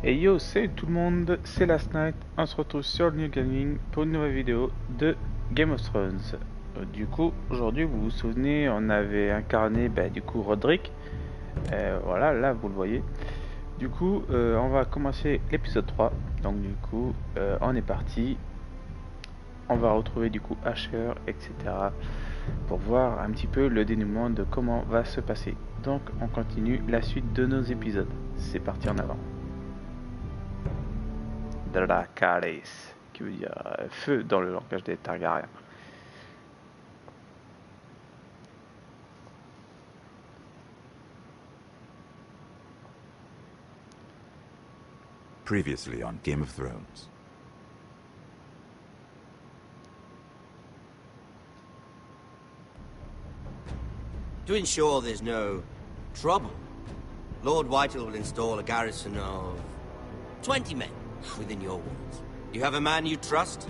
Et yo, salut tout le monde, c'est Last Night, on se retrouve sur le New Gaming pour une nouvelle vidéo de Game of Thrones. Du coup, aujourd'hui, vous vous souvenez, on avait incarné du coup Roderick. Voilà, là vous le voyez. Du coup, on va commencer l'épisode 3. Donc du coup, on est parti. On va retrouver du coup Asher, etc. pour voir un petit peu le dénouement de comment va se passer. Donc on continue la suite de nos épisodes. C'est parti en avant. Drakaris, qui veut dire feu dans le langage des Targaryens. Previously on Game of Thrones. To ensure there's no trouble, Lord Whitehall will install a garrison of 20 men within your walls. You have a man you trust?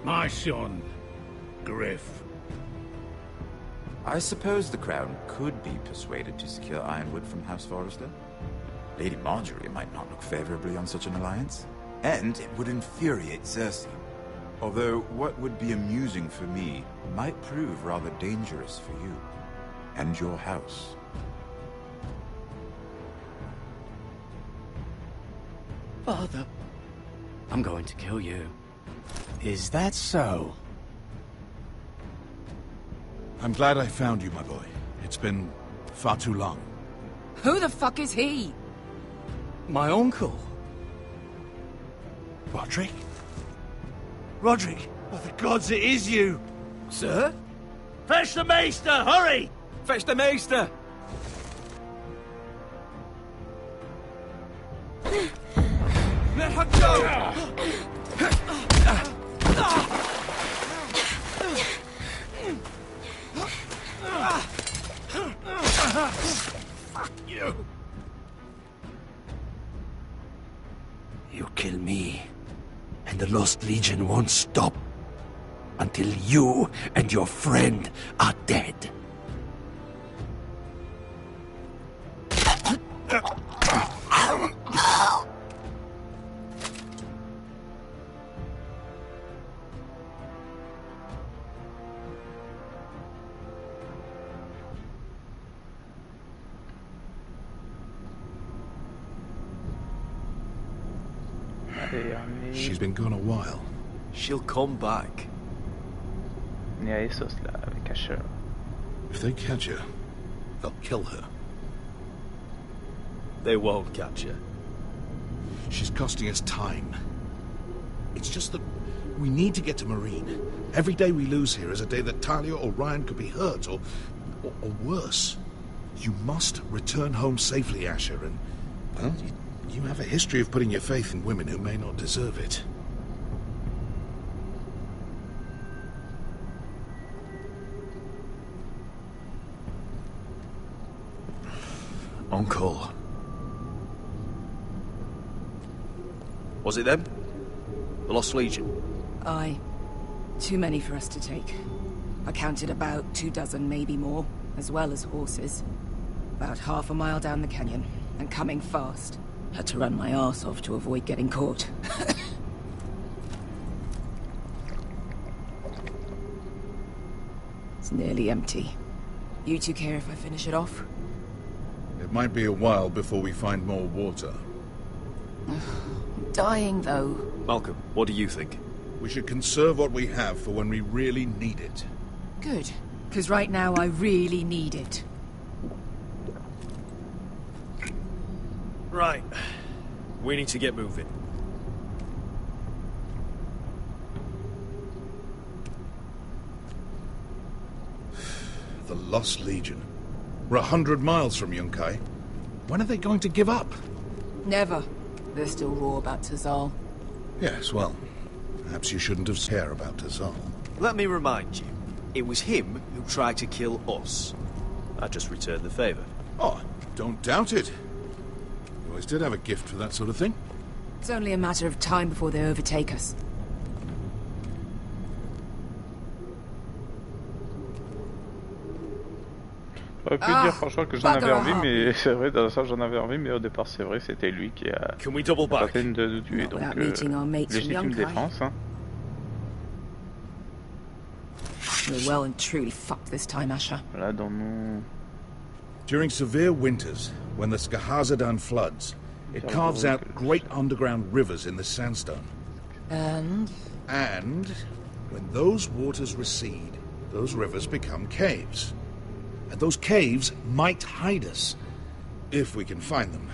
My son, Griff. I suppose the Crown could be persuaded to secure Ironwood from House Forrester. Lady Marjorie might not look favorably on such an alliance. And it would infuriate Cersei. Although what would be amusing for me might prove rather dangerous for you. And your house. Father, I'm going to kill you. Is that so? I'm glad I found you, my boy. It's been far too long. Who the fuck is he? My uncle. Roderick? Roderick! By the gods, it is you! Sir? Fetch the Maester, hurry! Fetch the Maester! Let her go! Fuck you! You kill me, and the Lost Legion won't stop until you and your friend are dead. She's been gone a while. She'll come back. On est à Essos là avec Asher. If they catch her, they'll kill her. They won't catch her. She's costing us time. It's just that we need to get to Marine. Every day we lose here is a day that Talia or Ryan could be hurt, or worse. You must return home safely, Asher, and, well, you have a history of putting your faith in women who may not deserve it. Uncle. Was it them? The Lost Legion? Aye. Too many for us to take. I counted about 24, maybe more, as well as horses. About half a mile down the canyon, and coming fast. Had to run my arse off to avoid getting caught. It's nearly empty. You two care if I finish it off? It might be a while before we find more water. I'm dying, though. Malcolm, what do you think? We should conserve what we have for when we really need it. Good. Because right now I really need it. Right. We need to get moving. The Lost Legion. We're 100 miles from Yunkai. When are they going to give up? Never. They're still raw about Tazal. Yes, well, perhaps you shouldn't have cared about Tazal. Let me remind you, it was him who tried to kill us. I just returned the favor. Oh, don't doubt it. You always did have a gift for that sort of thing. It's only a matter of time before they overtake us. J'aurais pu dire franchement que j'en avais envie, mais c'est vrai, dans ça j'en avais envie, mais au départ c'est vrai, c'était lui qui a tenté de nous tuer, donc légitime défense. Hein. We're well and truly fucked this time, Asher. Là, dans nos... During severe winters, when the Skahazadan floods, it carves out great underground rivers in the sandstone. And when those waters recede, those rivers become caves. And those caves might hide us, if we can find them.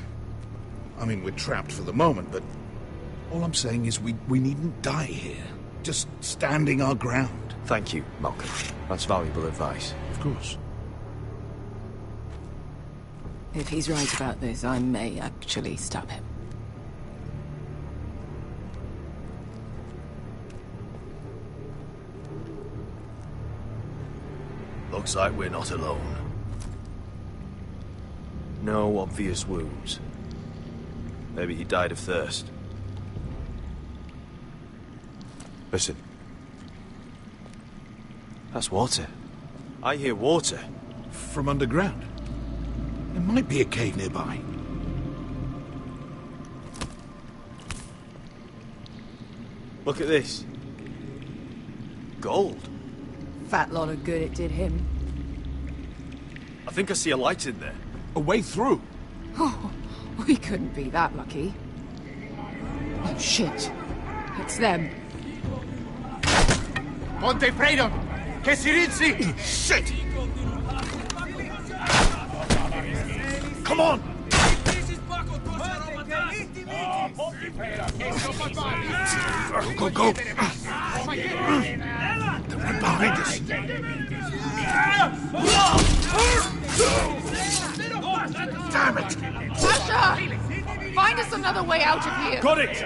I mean, we're trapped for the moment, but all I'm saying is we needn't die here. Just standing our ground. Thank you, Malcolm. That's valuable advice. Of course. if he's right about this, I may actually stop him. Looks like we're not alone. No obvious wounds. Maybe he died of thirst. Listen. That's water. I hear water. From underground. There might be a cave nearby. Look at this. Gold. Fat lot of good it did him. I think I see a light in there. A way through. Oh, we couldn't be that lucky. Oh shit. It's them. Ponte freedom! Che si rizzi! Shit! Come on! Go, go, go! They're right behind us. Damn it! Sasha! Find us another way out of here! Got it!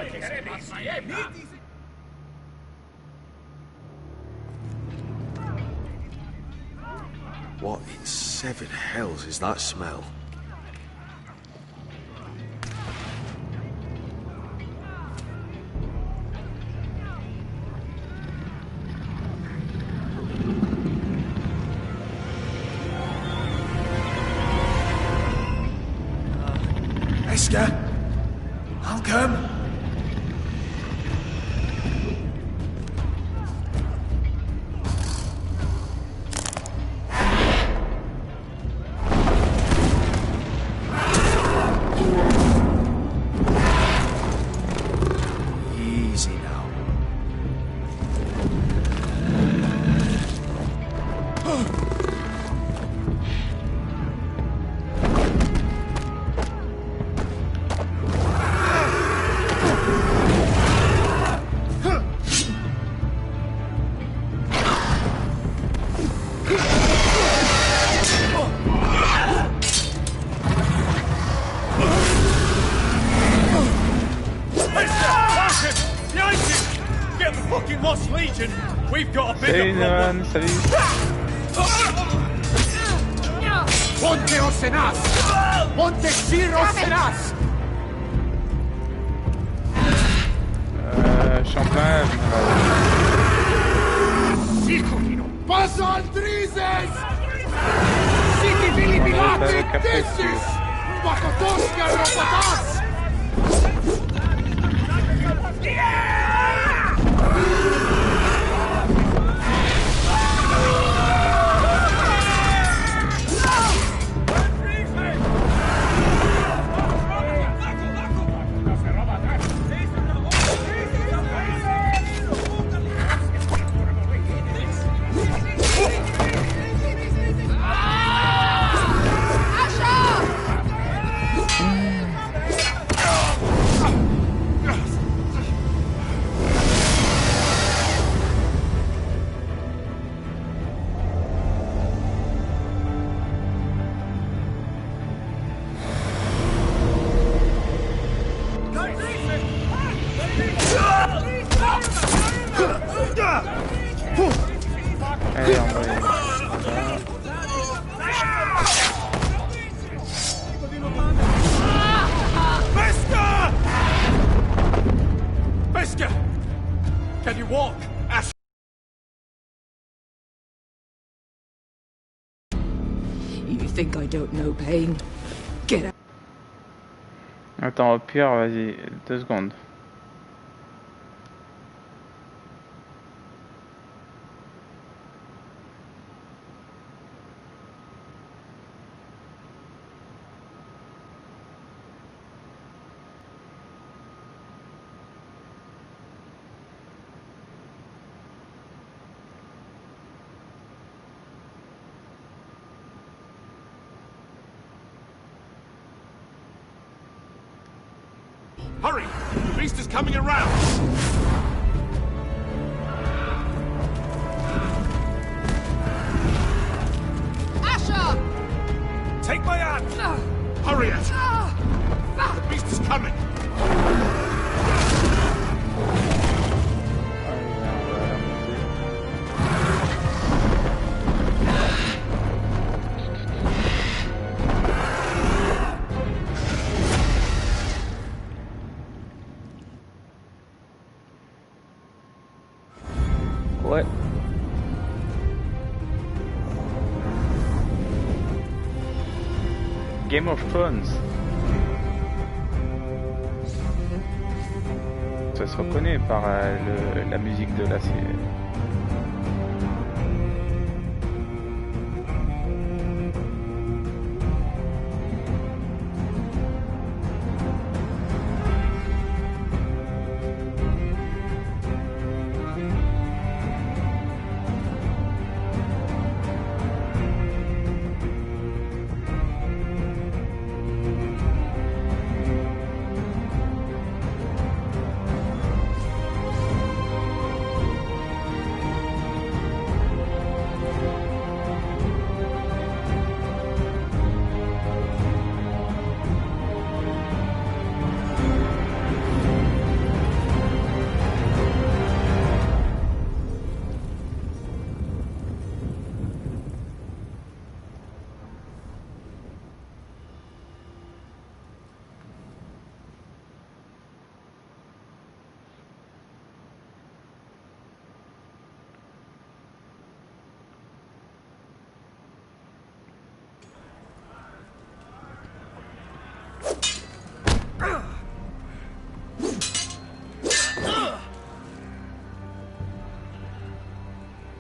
What in seven hells is that smell? Esther? Malcolm? Easy now. Salut Nolan, salut. Ponte Osenas! Ponte Sir Osenas! Je suis en plein. Sicurino! Passa al Drises! Siki Vili Bilati Tissis! Bakotoska Robotas! Allez, on va y Beska! Can you walk? Ash! You think I don't know pain? Get out. Attends, au pire, vas-y, 2 secondes. Hurry! The beast is coming around! Asher! Take my hand! Hurry it! The beast is coming! Ouais. Game of Thrones. Ça se reconnaît par la musique de la série.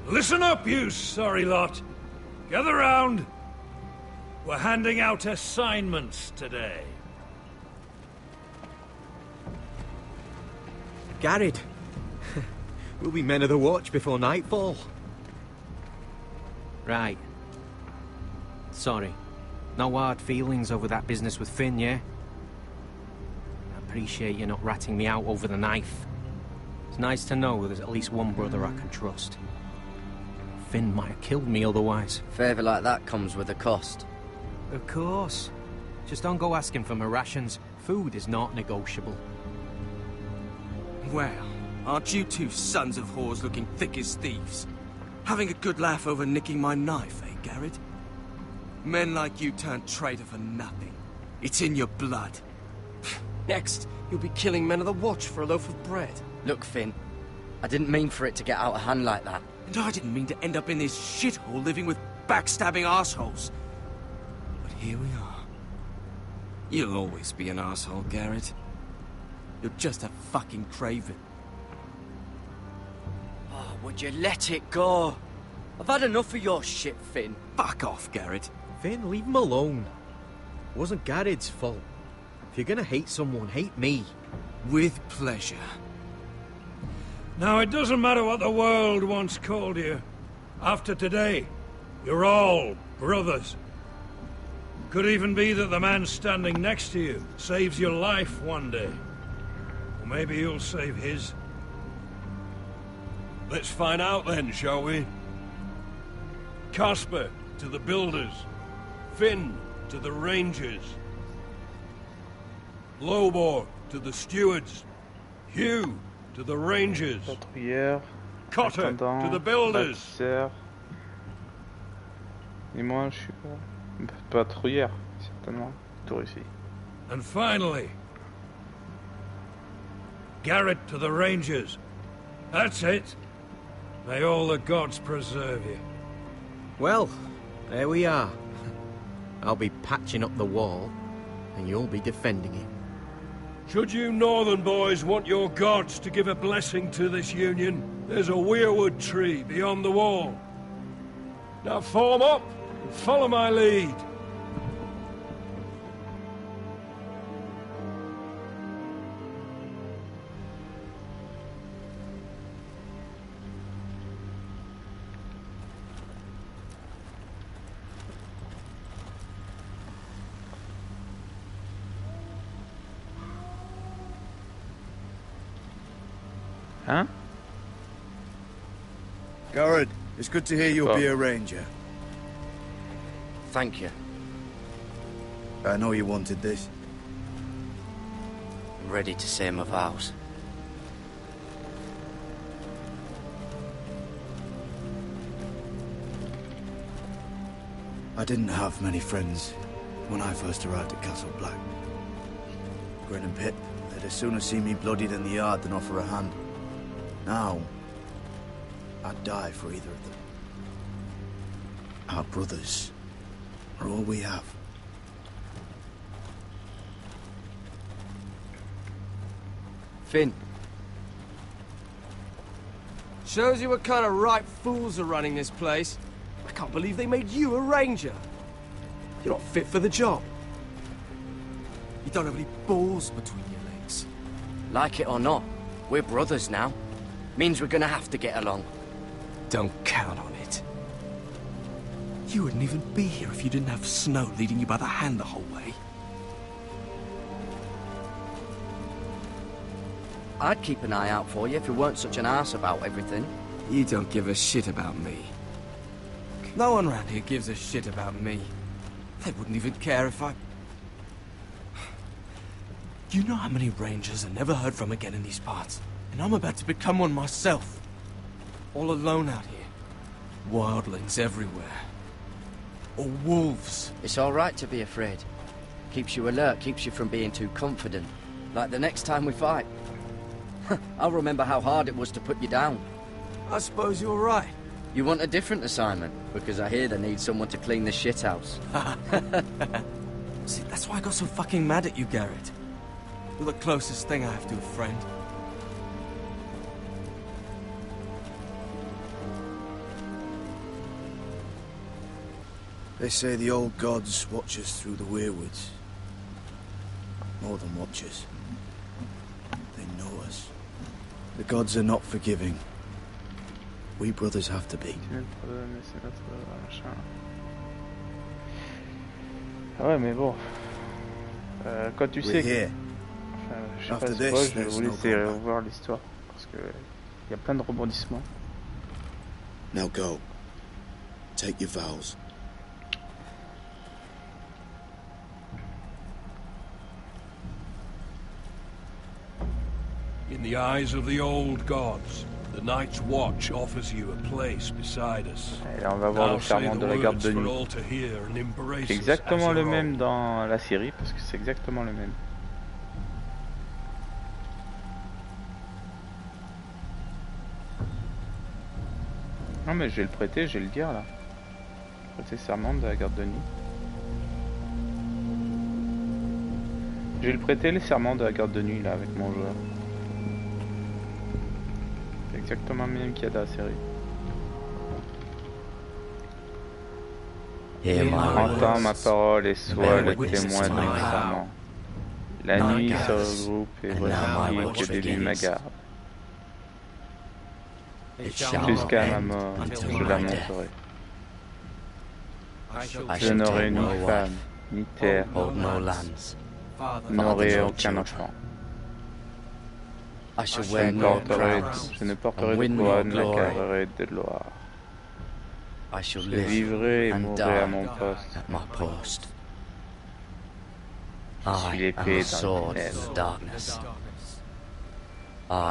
Listen up, you sorry lot. Gather round. We're handing out assignments today. Garrett. We'll be men of the watch before nightfall. Right. Sorry. No hard feelings over that business with Finn, yeah? I appreciate you not ratting me out over the knife. It's nice to know there's at least one brother I can trust. Finn might have killed me otherwise. Favour like that comes with a cost. Of course. Just don't go asking for my rations. Food is not negotiable. Well, aren't you two sons of whores looking thick as thieves? Having a good laugh over nicking my knife, eh, Garrett? Men like you turn traitor for nothing. It's in your blood. Next, you'll be killing men of the watch for a loaf of bread. Look, Finn, I didn't mean for it to get out of hand like that. And I didn't mean to end up in this shithole living with backstabbing assholes. But here we are. You'll always be an asshole, Garrett. You're just a fucking craven. Oh, would you let it go? I've had enough of your shit, Finn. Fuck off, Garrett. Finn, leave him alone. It wasn't Garrett's fault. If you're gonna hate someone, hate me. With pleasure. Now, it doesn't matter what the world once called you. After today, you're all brothers. Could even be that the man standing next to you saves your life one day. Or maybe you'll save his. Let's find out then, shall we? Casper to the builders. Finn to the rangers. Lobor to the stewards. Hugh to the rangers. Patrouilleur. Cotter to the builders. Bâtisseur. Et moi, je suis patrouilleur, certainement. Tout réussi. And finally, Garrett to the rangers. That's it. May all the gods preserve you. Well, there we are. I'll be patching up the wall, and you'll be defending it. Should you northern boys want your gods to give a blessing to this union, there's a weirwood tree beyond the wall. Now form up and follow my lead. Hein? Garrett, it's good to hear you'll be a ranger. Thank you. I know you wanted this. I'm ready to say my vows. I didn't have many friends when I first arrived at Castle Black. Grin and Pip, they'd as soon as see me bloodied in the yard than offer a hand. Now, I'd die for either of them. Our brothers are all we have. Finn. Shows you what kind of ripe fools are running this place. I can't believe they made you a ranger. You're not fit for the job. You don't have any balls between your legs. Like it or not, we're brothers now. Means we're gonna have to get along. Don't count on it. You wouldn't even be here if you didn't have Snow leading you by the hand the whole way. I'd keep an eye out for you if you weren't such an arse about everything. You don't give a shit about me. No one around here gives a shit about me. They wouldn't even care if I... You know how many rangers I never heard from again in these parts? And I'm about to become one myself. All alone out here. Wildlings everywhere. Or wolves. It's all right to be afraid. Keeps you alert, keeps you from being too confident. Like the next time we fight. I'll remember how hard it was to put you down. I suppose you're right. You want a different assignment? Because I hear they need someone to clean the shithouse. See, that's why I got so fucking mad at you, Garrett. You're the closest thing I have to a friend. They say the old gods watch us through the weirwoods. More than watch us. They know us. The gods are not forgiving. We brothers have to be. Ah ouais, mais bon. Quand tu sais que... je sais pas ce que je vais vous laisser voir l'histoire. Parce que il y a plein de rebondissements. Now go. Take your vows. In the eyes of the old gods, the Night's Watch offers you a place beside us. Et là, on va voir le serment de la garde de nuit. C'est exactement le même dans la série, parce que c'est exactement le même. Non mais je vais le prêter, je vais le dire là. Prêter serment de la garde de nuit. Je vais le prêter les serments de la garde de nuit là avec mon joueur. C'est exactement le même qu'il y a dans la série. Entends ma parole et sois le témoin de mes serments. La nuit se regroupe et voici que débute ma garde. Jusqu'à ma mort, je la monterai. Je n'aurai ni femme, ni terre, n'aurai aucun enfant. Je ne porterai de couronne, la carrerai de gloire. Je vivrai et mourrai à mon poste. Je suis l'épée dans les ténèbres.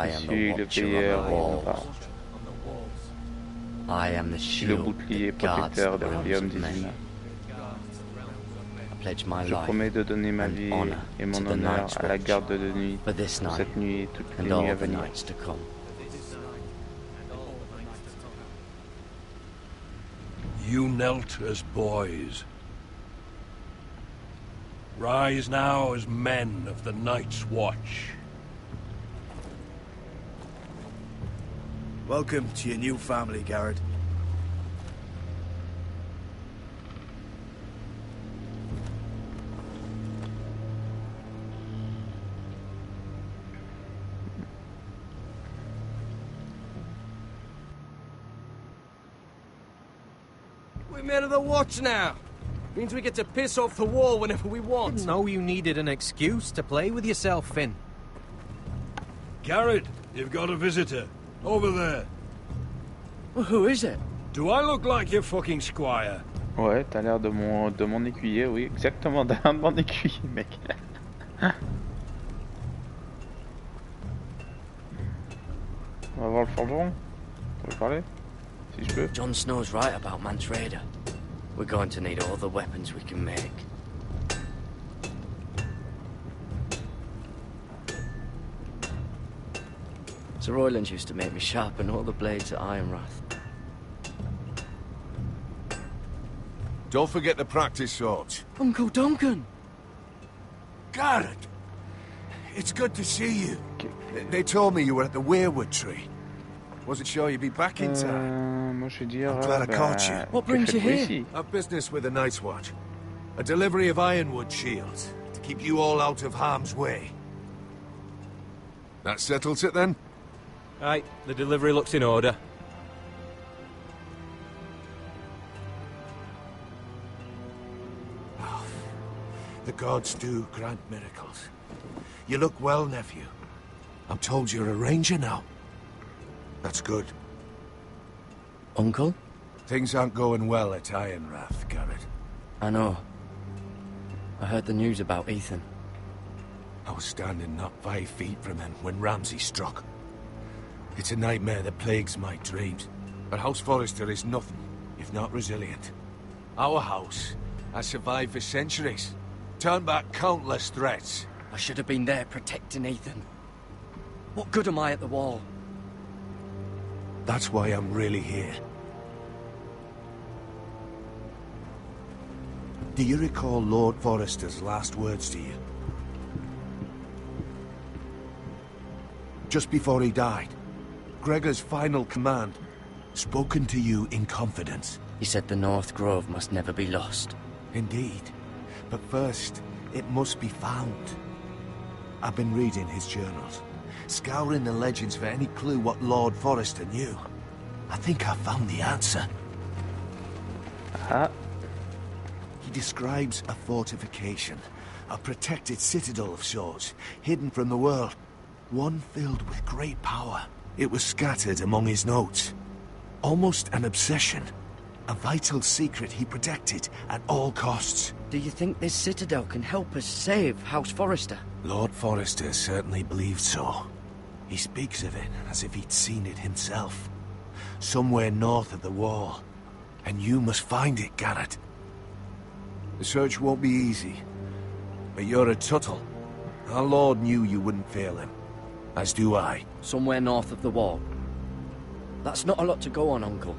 Je suis le payeur des combats. Je suis le bouclier protecteur du royaume des humains. Je promets de donner ma vie et mon honneur à la garde de nuit pour cette nuit et toutes les nuits à venir. You knelt as boys. Rise now as men of the Night's Watch. Welcome to your new family, Garrett. We're men of the Watch now. Means we get to piss off the wall whenever we want. Didn't know you needed an excuse to play with yourself, Finn. Garrett, you've got a visitor. Over there. Well, who is it? Do I look like your fucking squire? Ouais, t'as l'air de mon écuyer, oui, exactement, t'as l'air de mon écuyer, mec. On va voir le forgeron. Tu veux parler? Si je peux. Jon Snow's right about Mance Rayder. We're going to need all the weapons we can make. Sir Royland used to make me sharpen all the blades at Ironrath. Don't forget to practice swords. Uncle Duncan! Garrett! It's good to see you. They told me you were at the weirwood tree. Wasn't sure you'd be back in time. Moi je veux dire. I'm glad I caught you. What brings you here? Ici. A business with the Night's Watch. A delivery of ironwood shields to keep you all out of harm's way. That settles it then? Right, the delivery looks in order. Oh, the gods do grant miracles. You look well, nephew. I'm told you're a ranger now. That's good. Uncle? Things aren't going well at Ironrath, Garrett. I know. I heard the news about Ethan. I was standing not 5 feet from him when Ramsay struck. It's a nightmare that plagues my dreams. But House Forrester is nothing if not resilient. Our house has survived for centuries. Turned back countless threats. I should have been there protecting Ethan. What good am I at the wall? That's why I'm really here. Do you recall Lord Forrester's last words to you? Just before he died, Gregor's final command, spoken to you in confidence. He said the North Grove must never be lost. Indeed. But first, it must be found. I've been reading his journals, scouring the legends for any clue what Lord Forrester knew. I think I found the answer. Ah. He describes a fortification, a protected citadel of sorts, hidden from the world. One filled with great power. It was scattered among his notes. Almost an obsession. A vital secret he protected at all costs. Do you think this citadel can help us save House Forrester? Lord Forrester certainly believed so. He speaks of it as if he'd seen it himself. Somewhere north of the wall. And you must find it, Garrett. The search won't be easy. But you're a Tuttle. Our Lord knew you wouldn't fail him. As do I. Somewhere north of the wall. That's not a lot to go on, Uncle.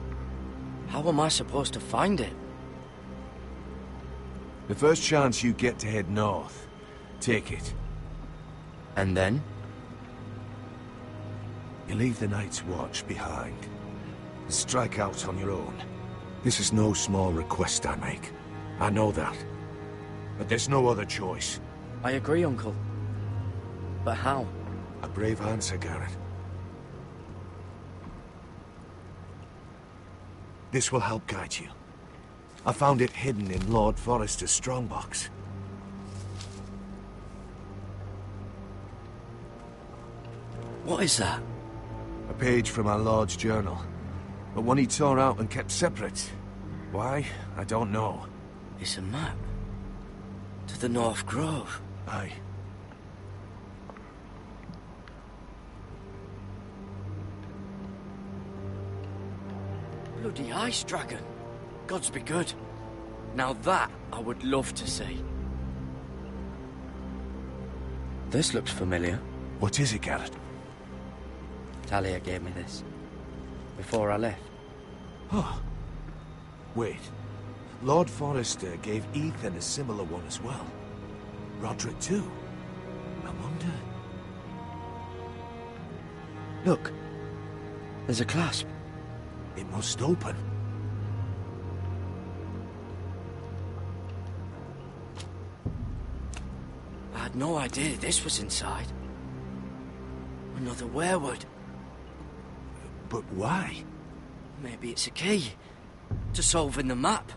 How am I supposed to find it? The first chance you get to head north, take it. And then? You leave the Night's Watch behind. And strike out on your own. This is no small request I make. I know that. But there's no other choice. I agree, Uncle. But how? A brave answer, Garrett. This will help guide you. I found it hidden in Lord Forrester's strongbox. What is that? A page from our Lord's journal. But one he tore out and kept separate. Why? I don't know. It's a map. To the North Grove. Aye. Bloody ice dragon. Gods be good. Now that I would love to see. This looks familiar. What is it, Garrett? Talia gave me this. Before I left. Oh. Wait. Lord Forrester gave Ethan a similar one as well. Roderick too. I wonder... Look. There's a clasp. It must open. I had no idea this was inside. Another werewood. But why? Maybe it's a key to solving the map.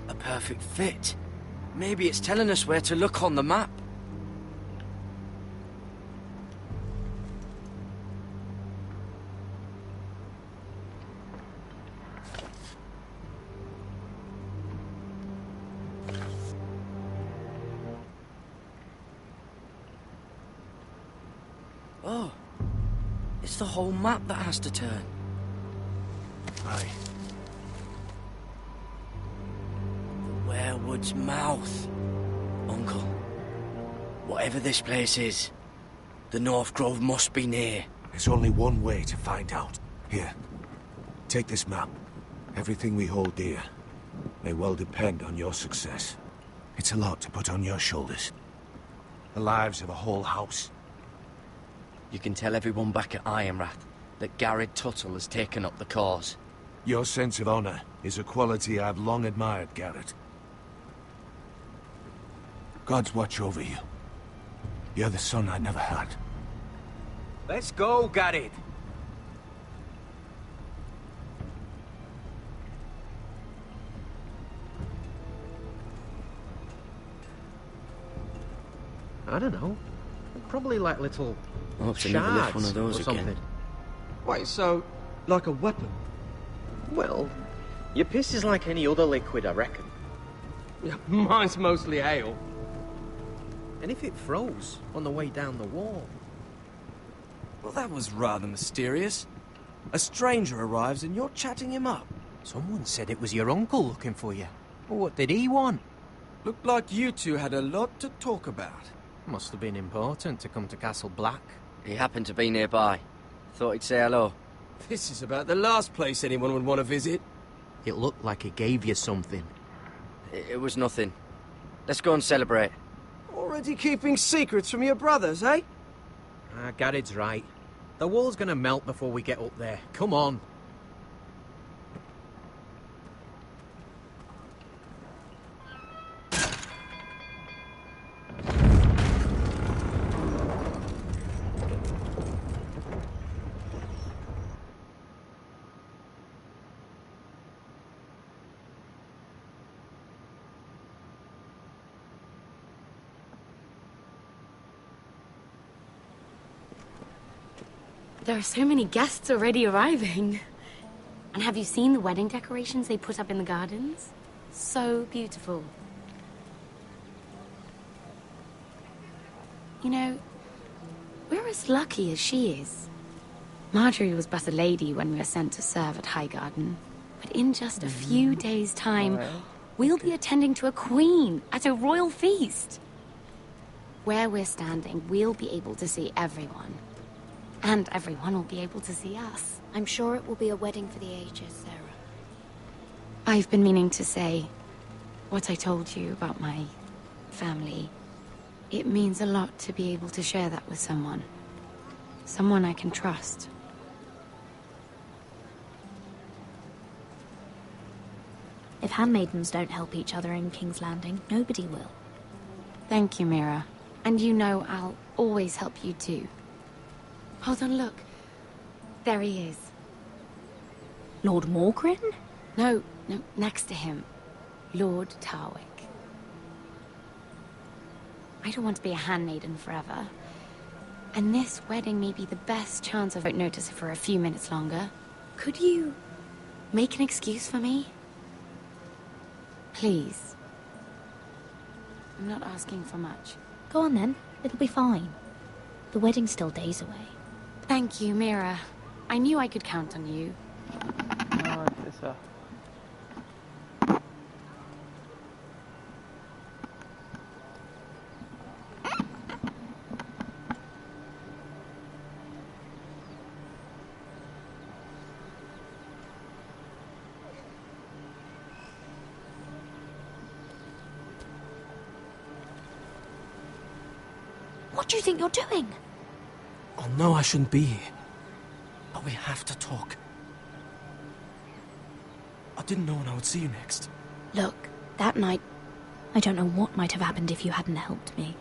A perfect fit. Maybe it's telling us where to look on the map. Oh, it's the whole map that has to turn. Aye. The werewood's mouth. Uncle, whatever this place is, the North Grove must be near. There's only one way to find out. Here, take this map. Everything we hold dear may well depend on your success. It's a lot to put on your shoulders. The lives of a whole house. You can tell everyone back at Ironrath that Garrett Tuttle has taken up the cause. Your sense of honor is a quality I've long admired, Garrett. God's watch over you. You're the son I never had. Let's go, Garrett. I don't know. Probably like little I hope to never lift shards one of those or again. something. Wait, so, like a weapon? Well, your piss is like any other liquid, I reckon. Yeah, mine's mostly ale. And if it froze on the way down the wall? Well, that was rather mysterious. A stranger arrives and you're chatting him up. Someone said it was your uncle looking for you. Well, what did he want? Looked like you two had a lot to talk about. Must have been important to come to Castle Black. He happened to be nearby. Thought he'd say hello. This is about the last place anyone would want to visit. It looked like he gave you something. It was nothing. Let's go and celebrate. Already keeping secrets from your brothers, eh? Garrett's right. The wall's gonna melt before we get up there. Come on. There are so many guests already arriving. And have you seen the wedding decorations they put up in the gardens? So beautiful. You know, we're as lucky as she is. Marjorie was but a lady when we were sent to serve at Highgarden. But in just a few days' time, we'll be attending to a queen at a royal feast. Where we're standing, we'll be able to see everyone. And everyone will be able to see us. I'm sure it will be a wedding for the ages, Sarah. I've been meaning to say what I told you about my family. It means a lot to be able to share that with someone. Someone I can trust. If handmaidens don't help each other in King's Landing, nobody will. Thank you, Mira. And you know I'll always help you too. Hold on, look. There he is. Lord Morgrin? No, next to him. Lord Tarwick. I don't want to be a handmaiden forever. And this wedding may be the best chance I won't notice it for a few minutes longer. Could you make an excuse for me? Please. I'm not asking for much. Go on then. It'll be fine. The wedding's still days away. Thank you, Mira. I knew I could count on you. Ouais, c'est ça. do you think you're doing? I know I shouldn't be here, but we have to talk. I didn't know when I would see you next. Look, that night... I don't know what might have happened if you hadn't helped me.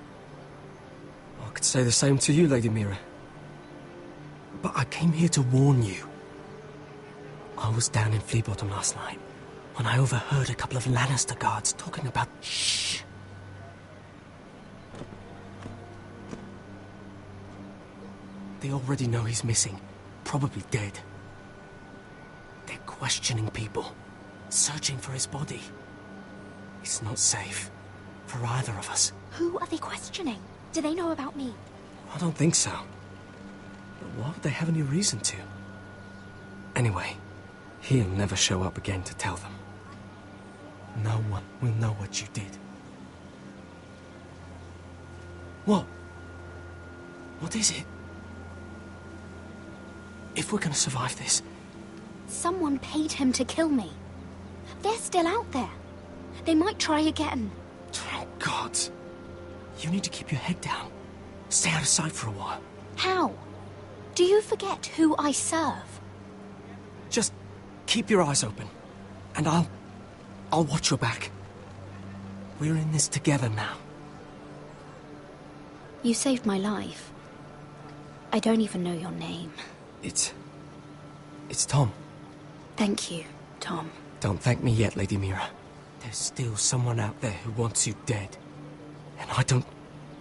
I could say the same to you, Lady Mira. But I came here to warn you. I was down in Flea Bottom last night when I overheard a couple of Lannister guards talking about... Shh! They already know he's missing. Probably dead. They're questioning people. Searching for his body. It's not safe. For either of us. Who are they questioning? Do they know about me? I don't think so. But why would they have any reason to? Anyway, he'll never show up again to tell them. No one will know what you did. What? What is it? If we're gonna survive this... Someone paid him to kill me. They're still out there. They might try again. Oh, God. You need to keep your head down. Stay out of sight for a while. How? Do you forget who I serve? Just keep your eyes open. And I'll watch your back. We're in this together now. You saved my life. I don't even know your name. It's Tom. Thank you, Tom. Don't thank me yet, Lady Mira. There's still someone out there who wants you dead. And I don't...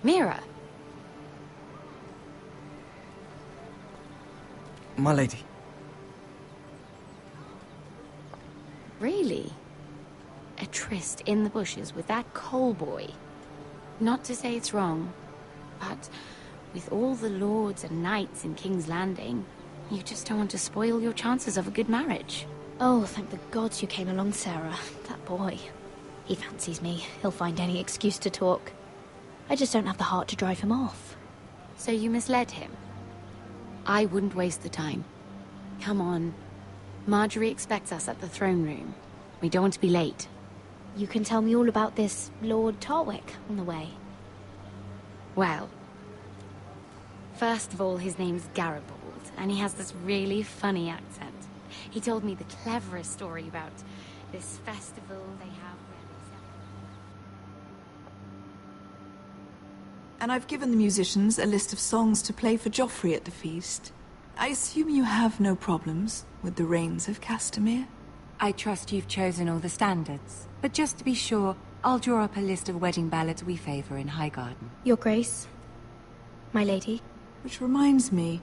Mira? My lady. Really? A tryst in the bushes with that coal boy? Not to say it's wrong, but with all the lords and knights in King's Landing, you just don't want to spoil your chances of a good marriage. Oh, thank the gods you came along, Sarah. That boy. He fancies me. He'll find any excuse to talk. I just don't have the heart to drive him off. So you misled him? I wouldn't waste the time. Come on. Marjorie expects us at the throne room. We don't want to be late. You can tell me all about this Lord Tarwick on the way. Well, first of all, his name's Garibald, and he has this really funny accent. He told me the cleverest story about this festival they have where they sell... And I've given the musicians a list of songs to play for Joffrey at the feast. I assume you have no problems with the Rains of Castamere? I trust you've chosen all the standards. But just to be sure, I'll draw up a list of wedding ballads we favor in Highgarden. Your Grace, my lady. Which reminds me,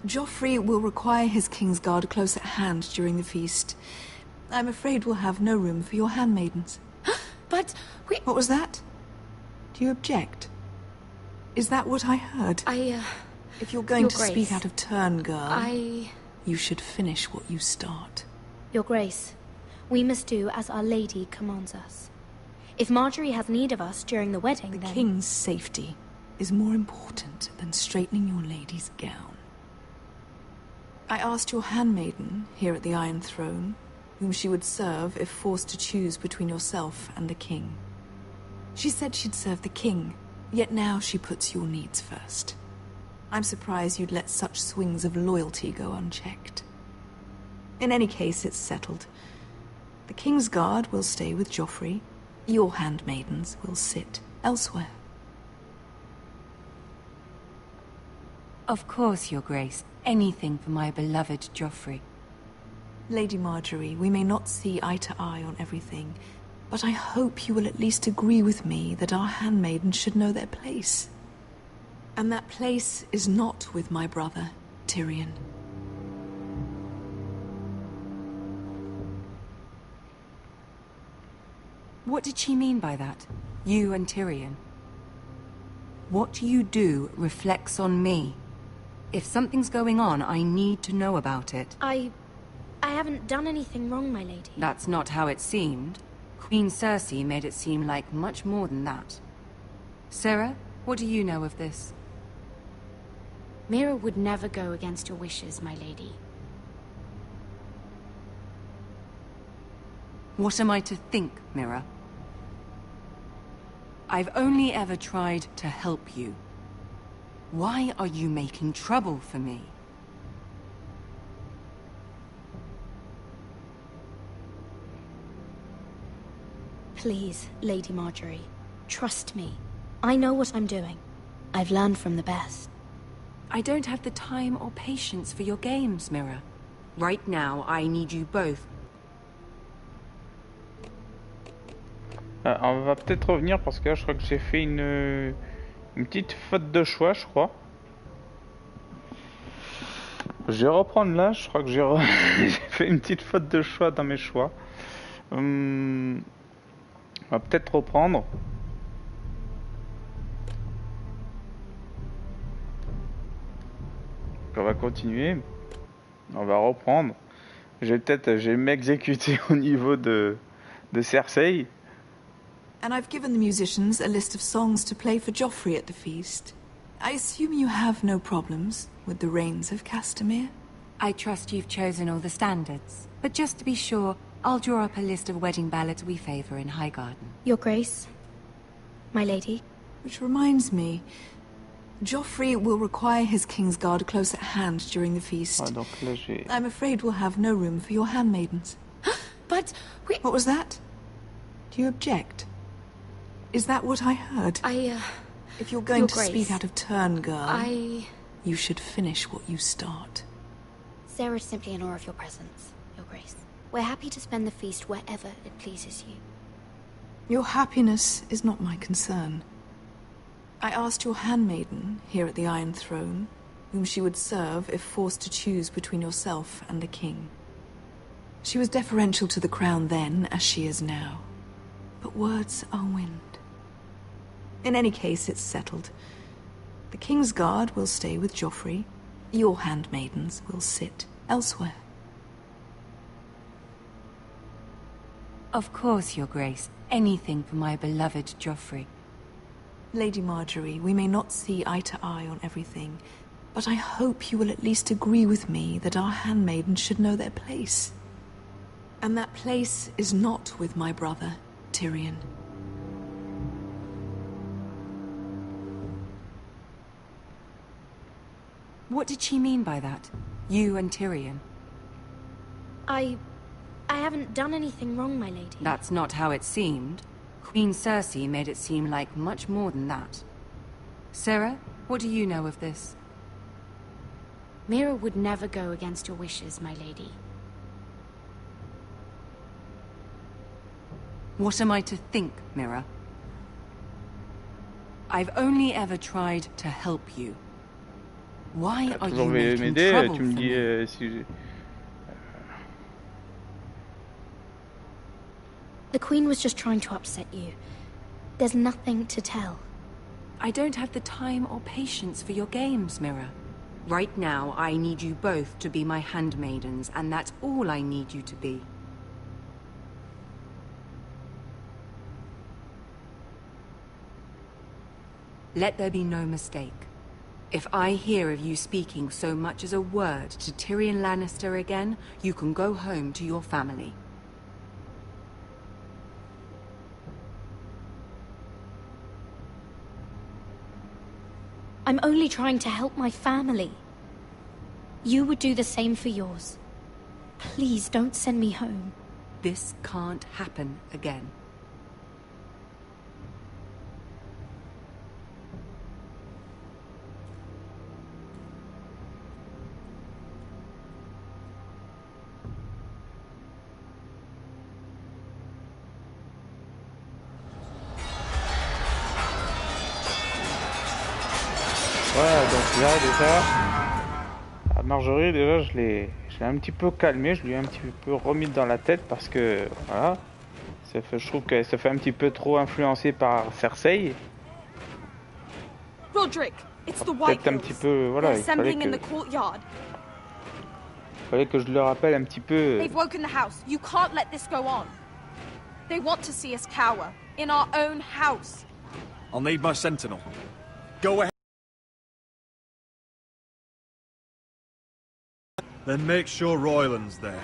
Joffrey will require his Kingsguard close at hand during the feast. I'm afraid we'll have no room for your handmaidens. But we... What was that? Do you object? Is that what I heard? If you're going to speak out of turn, girl, you should finish what you start. Your Grace, we must do as Our Lady commands us. If Marjorie has need of us during the wedding, The King's safety is more important than straightening your lady's gown. I asked your handmaiden here at the Iron Throne whom she would serve if forced to choose between yourself and the King. She said she'd serve the King, yet now she puts your needs first. I'm surprised you'd let such swings of loyalty go unchecked. In any case, it's settled. The Kingsguard will stay with Joffrey. Your handmaidens will sit elsewhere. Of course, Your Grace. Anything for my beloved Joffrey. Lady Marjorie, we may not see eye to eye on everything, but I hope you will at least agree with me that our handmaidens should know their place. And that place is not with my brother, Tyrion. What did she mean by that? You and Tyrion? What you do reflects on me. If something's going on, I need to know about it. I haven't done anything wrong, my lady. That's not how it seemed. Queen Cersei made it seem like much more than that. Sarah, what do you know of this? Mira would never go against your wishes, my lady. What am I to think, Mira? I've only ever tried to help you. Why are you making trouble for me? Please, Lady Marjorie, trust me. I know what I'm doing. I've learned from the best. I don't have the time or patience for your games, Mira. Right now, I need you both. On va peut-être revenir parce que là, je crois que j'ai fait une petite faute de choix, je crois. Je vais reprendre là, je crois que j'ai fait une petite faute de choix dans mes choix. On va peut-être reprendre. On va continuer. On va reprendre. Je vais m'exécuter au niveau de Cersei. And I've given the musicians a list of songs to play for Joffrey at the feast. I assume you have no problems with the Rains of Castamere? I trust you've chosen all the standards. But just to be sure, I'll draw up a list of wedding ballads we favour in Highgarden. Your Grace, my lady. Which reminds me, Joffrey will require his Kingsguard close at hand during the feast. Ah, donc là, I'm afraid we'll have no room for your handmaidens. But we... What was that? Do you object? Is that what I heard? If you're going to speak out of turn, girl, you should finish what you start. Sarah's simply in awe of your presence, Your Grace. We're happy to spend the feast wherever it pleases you. Your happiness is not my concern. I asked your handmaiden here at the Iron Throne whom she would serve if forced to choose between yourself and the king. She was deferential to the crown then, as she is now. But words are wind. In any case, it's settled. The Kingsguard will stay with Joffrey. Your handmaidens will sit elsewhere. Of course, Your Grace. Anything for my beloved Joffrey. Lady Marjorie, we may not see eye to eye on everything, but I hope you will at least agree with me that our handmaidens should know their place. And that place is not with my brother, Tyrion. What did she mean by that? You and Tyrion? I haven't done anything wrong, my lady. That's not how it seemed. Queen Cersei made it seem like much more than that. Sarah, what do you know of this? Mira would never go against your wishes, my lady. What am I to think, Mira? I've only ever tried to help you. Why are you making trouble for me? The Queen was just trying to upset you. There's nothing to tell. I don't have the time or patience for your games, Mira. Right now, I need you both to be my handmaidens, and that's all I need you to be. Let there be no mistake. If I hear of you speaking so much as a word to Tyrion Lannister again, you can go home to your family. I'm only trying to help my family. You would do the same for yours. Please don't send me home. This can't happen again. Voilà, donc là déjà, à Marjorie déjà je l'ai un petit peu calmé, je lui ai un petit peu remis dans la tête parce que voilà, je trouve qu'elle se fait un petit peu trop influencer par Cersei. Roderick, it's the Peut-être un petit peu, voilà, il fallait que je le rappelle un petit peu. They've woken the house. You can't let this go on. They want to see us cower in our own house. I'll need my sentinel. Go ahead. Then make sure Royland's there.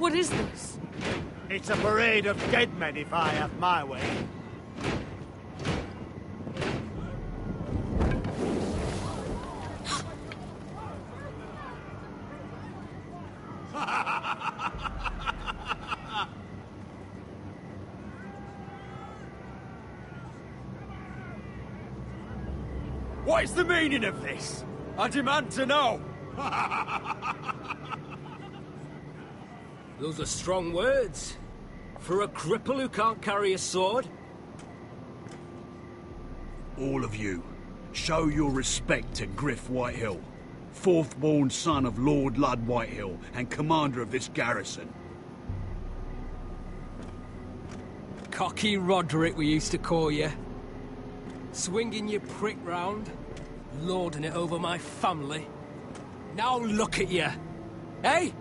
What is this? It's a parade of dead men if I have my way. What is the meaning of this? I demand to know. Those are strong words. For a cripple who can't carry a sword? All of you, show your respect to Griff Whitehill, fourth-born son of Lord Lud Whitehill and commander of this garrison. Cocky Roderick, we used to call you. Swinging your prick round, lording it over my family. Now look at you. Hey?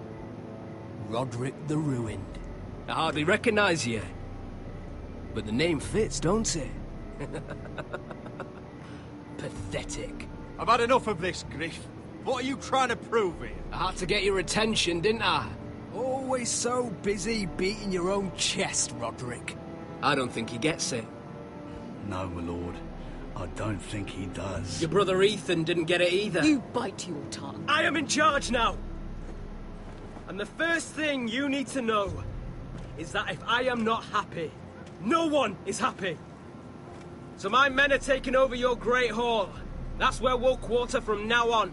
Roderick the Ruined. I hardly recognise you. But the name fits, don't it? Pathetic. I've had enough of this, Griff. What are you trying to prove here? I had to get your attention, didn't I? Always so busy beating your own chest, Roderick. I don't think he gets it. No, my lord. I don't think he does. Your brother Ethan didn't get it either. You bite your tongue. I am in charge now! And the first thing you need to know is that if I am not happy, no one is happy. So my men are taking over your Great Hall. That's where we'll quarter from now on.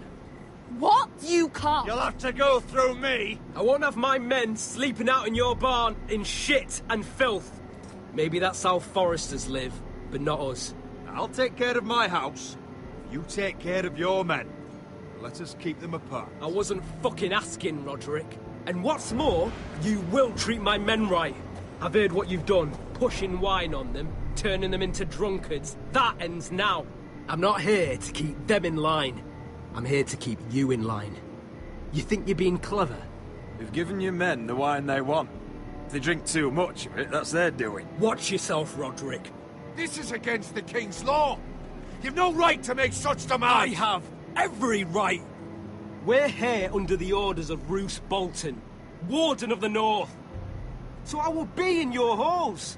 What? You can't. You'll have to go through me. I won't have my men sleeping out in your barn in shit and filth. Maybe that's how foresters live, but not us. I'll take care of my house. You take care of your men. Let us keep them apart. I wasn't fucking asking, Roderick. And what's more, you will treat my men right. I've heard what you've done, pushing wine on them, turning them into drunkards. That ends now. I'm not here to keep them in line. I'm here to keep you in line. You think you're being clever? We've given your men the wine they want. If they drink too much of it, that's their doing. Watch yourself, Roderick. This is against the King's law. You've no right to make such demands. I have every right. We're here under the orders of Roose Bolton, Warden of the North. So I will be in your halls.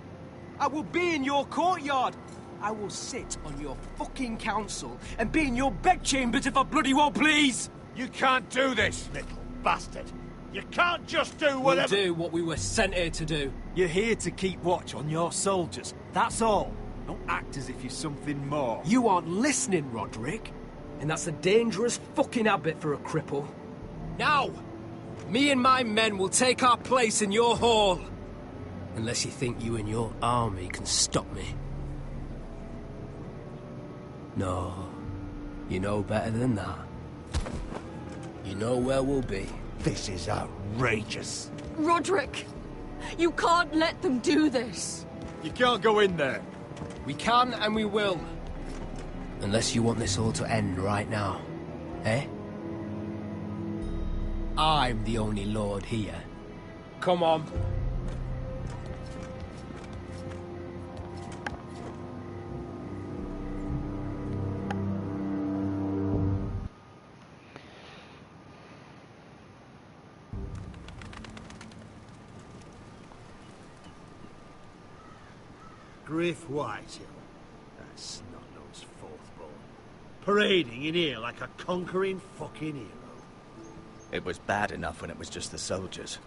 I will be in your courtyard. I will sit on your fucking council and be in your bedchambers if I bloody well please. You can't do this, Little bastard. You can't just do whatever... We'll do what we were sent here to do. You're here to keep watch on your soldiers. That's all. Don't act as if you're something more. You aren't listening, Roderick. And that's a dangerous fucking habit for a cripple. Now, me and my men will take our place in your hall. Unless you think you and your army can stop me. No, you know better than that. You know where we'll be. This is outrageous. Roderick, you can't let them do this. You can't go in there. We can and we will. Unless you want this all to end right now. Eh? I'm the only lord here. Come on. Griff Whitehill. That's snot-nosed fourth-born. Parading in here like a conquering fucking hero. It was bad enough when it was just the soldiers.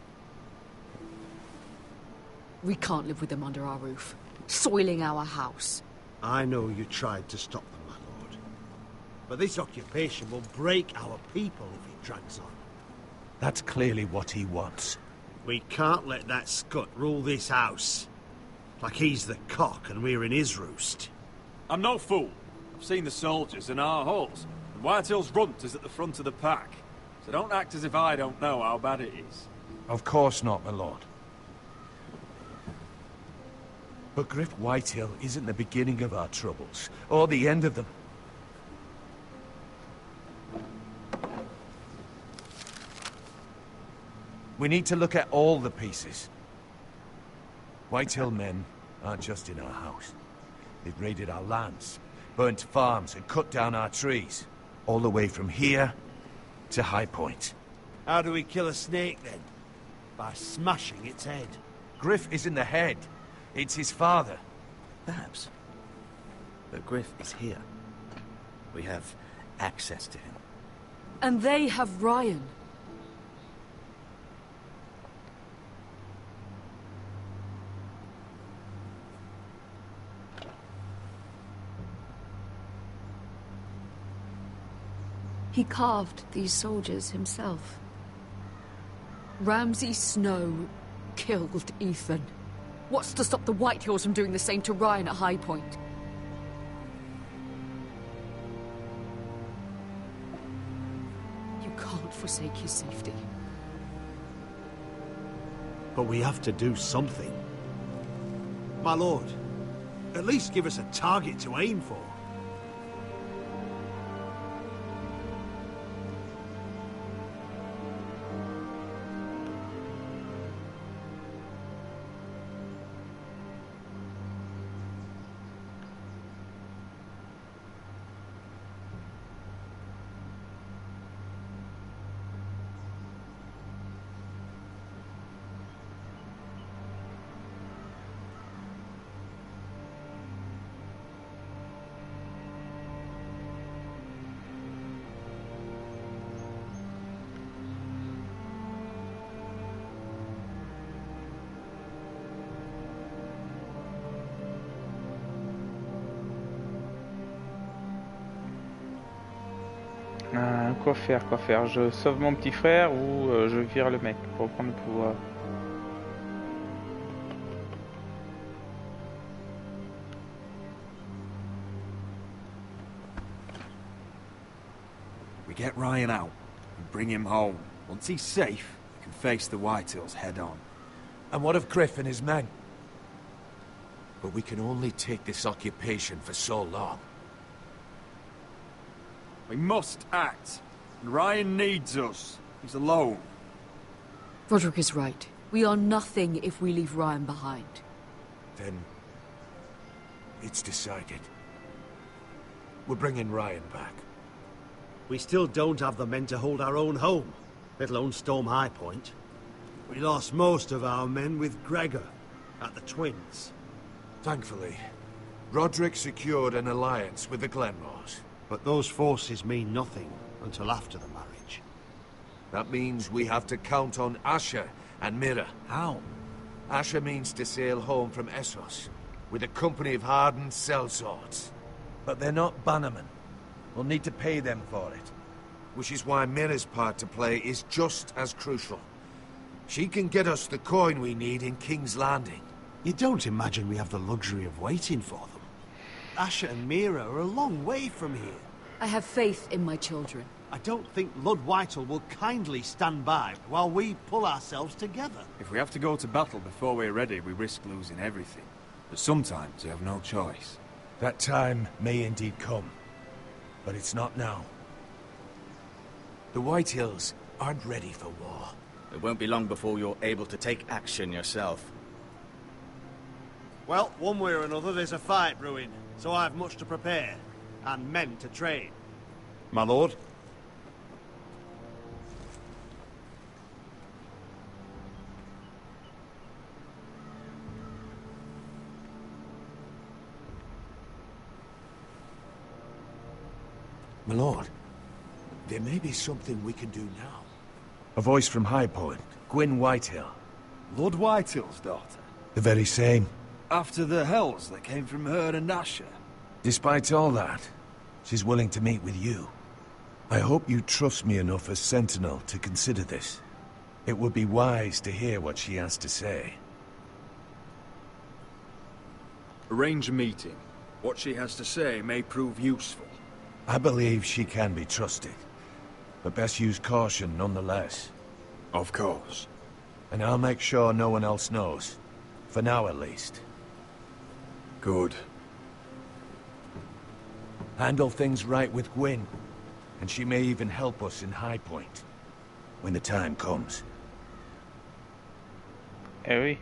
We can't live with them under our roof, soiling our house. I know you tried to stop them, my lord. But this occupation will break our people if it drags on. That's clearly what he wants. We can't let that scut rule this house. Like he's the cock and we're in his roost. I'm no fool. I've seen the soldiers in our halls. And Whitehill's runt is at the front of the pack. So don't act as if I don't know how bad it is. Of course not, my lord. But Griff Whitehill isn't the beginning of our troubles, or the end of them. We need to look at all the pieces. Whitehill men aren't just in our house. They've raided our lands, burnt farms and cut down our trees. All the way from here to High Point. How do we kill a snake, then? By smashing its head. Griff isn't the head. It's his father. Perhaps. But Griff is here. We have access to him. And they have Ryan. He carved these soldiers himself. Ramsay Snow killed Ethan. What's to stop the Whitehills from doing the same to Ryan at High Point? You can't forsake his safety. But we have to do something. My lord, at least give us a target to aim for. Quoi faire? Je sauve mon petit frère ou je vire le mec pour prendre le pouvoir? We get Ryan out and bring him home. Once he's safe, we can face the Whitehills head on. And what of Griff and his men? But we can only take this occupation for so long. We must act. And Ryan needs us. He's alone. Roderick is right. We are nothing if we leave Ryan behind. Then... it's decided. We're bringing Ryan back. We still don't have the men to hold our own home, let alone storm High Point. We lost most of our men with Gregor at the Twins. Thankfully, Roderick secured an alliance with the Glenmores. But those forces mean nothing until after the marriage. That means we have to count on Asher and Mira. How? Asher means to sail home from Essos, with a company of hardened sellswords. But they're not bannermen. We'll need to pay them for it. Which is why Mira's part to play is just as crucial. She can get us the coin we need in King's Landing. You don't imagine we have the luxury of waiting for them? Asher and Mira are a long way from here. I have faith in my children. I don't think Lord Whitehall will kindly stand by while we pull ourselves together. If we have to go to battle before we're ready, we risk losing everything. But sometimes you have no choice. That time may indeed come, but it's not now. The Whitehills aren't ready for war. It won't be long before you're able to take action yourself. Well, one way or another, there's a fight brewing, so I've much to prepare, and men to train. My lord? My lord, there may be something we can do now. A voice from High Point, Gwyn Whitehill. Lord Whitehill's daughter? The very same. After the hells that came from her and Asher? Despite all that, she's willing to meet with you. I hope you trust me enough as Sentinel to consider this. It would be wise to hear what she has to say. Arrange a meeting. What she has to say may prove useful. I believe she can be trusted, but best use caution nonetheless. Of course. And I'll make sure no one else knows. For now, at least. Good. Handle things right with Gwyn, and she may even help us in High Point, when the time comes. Eh oui.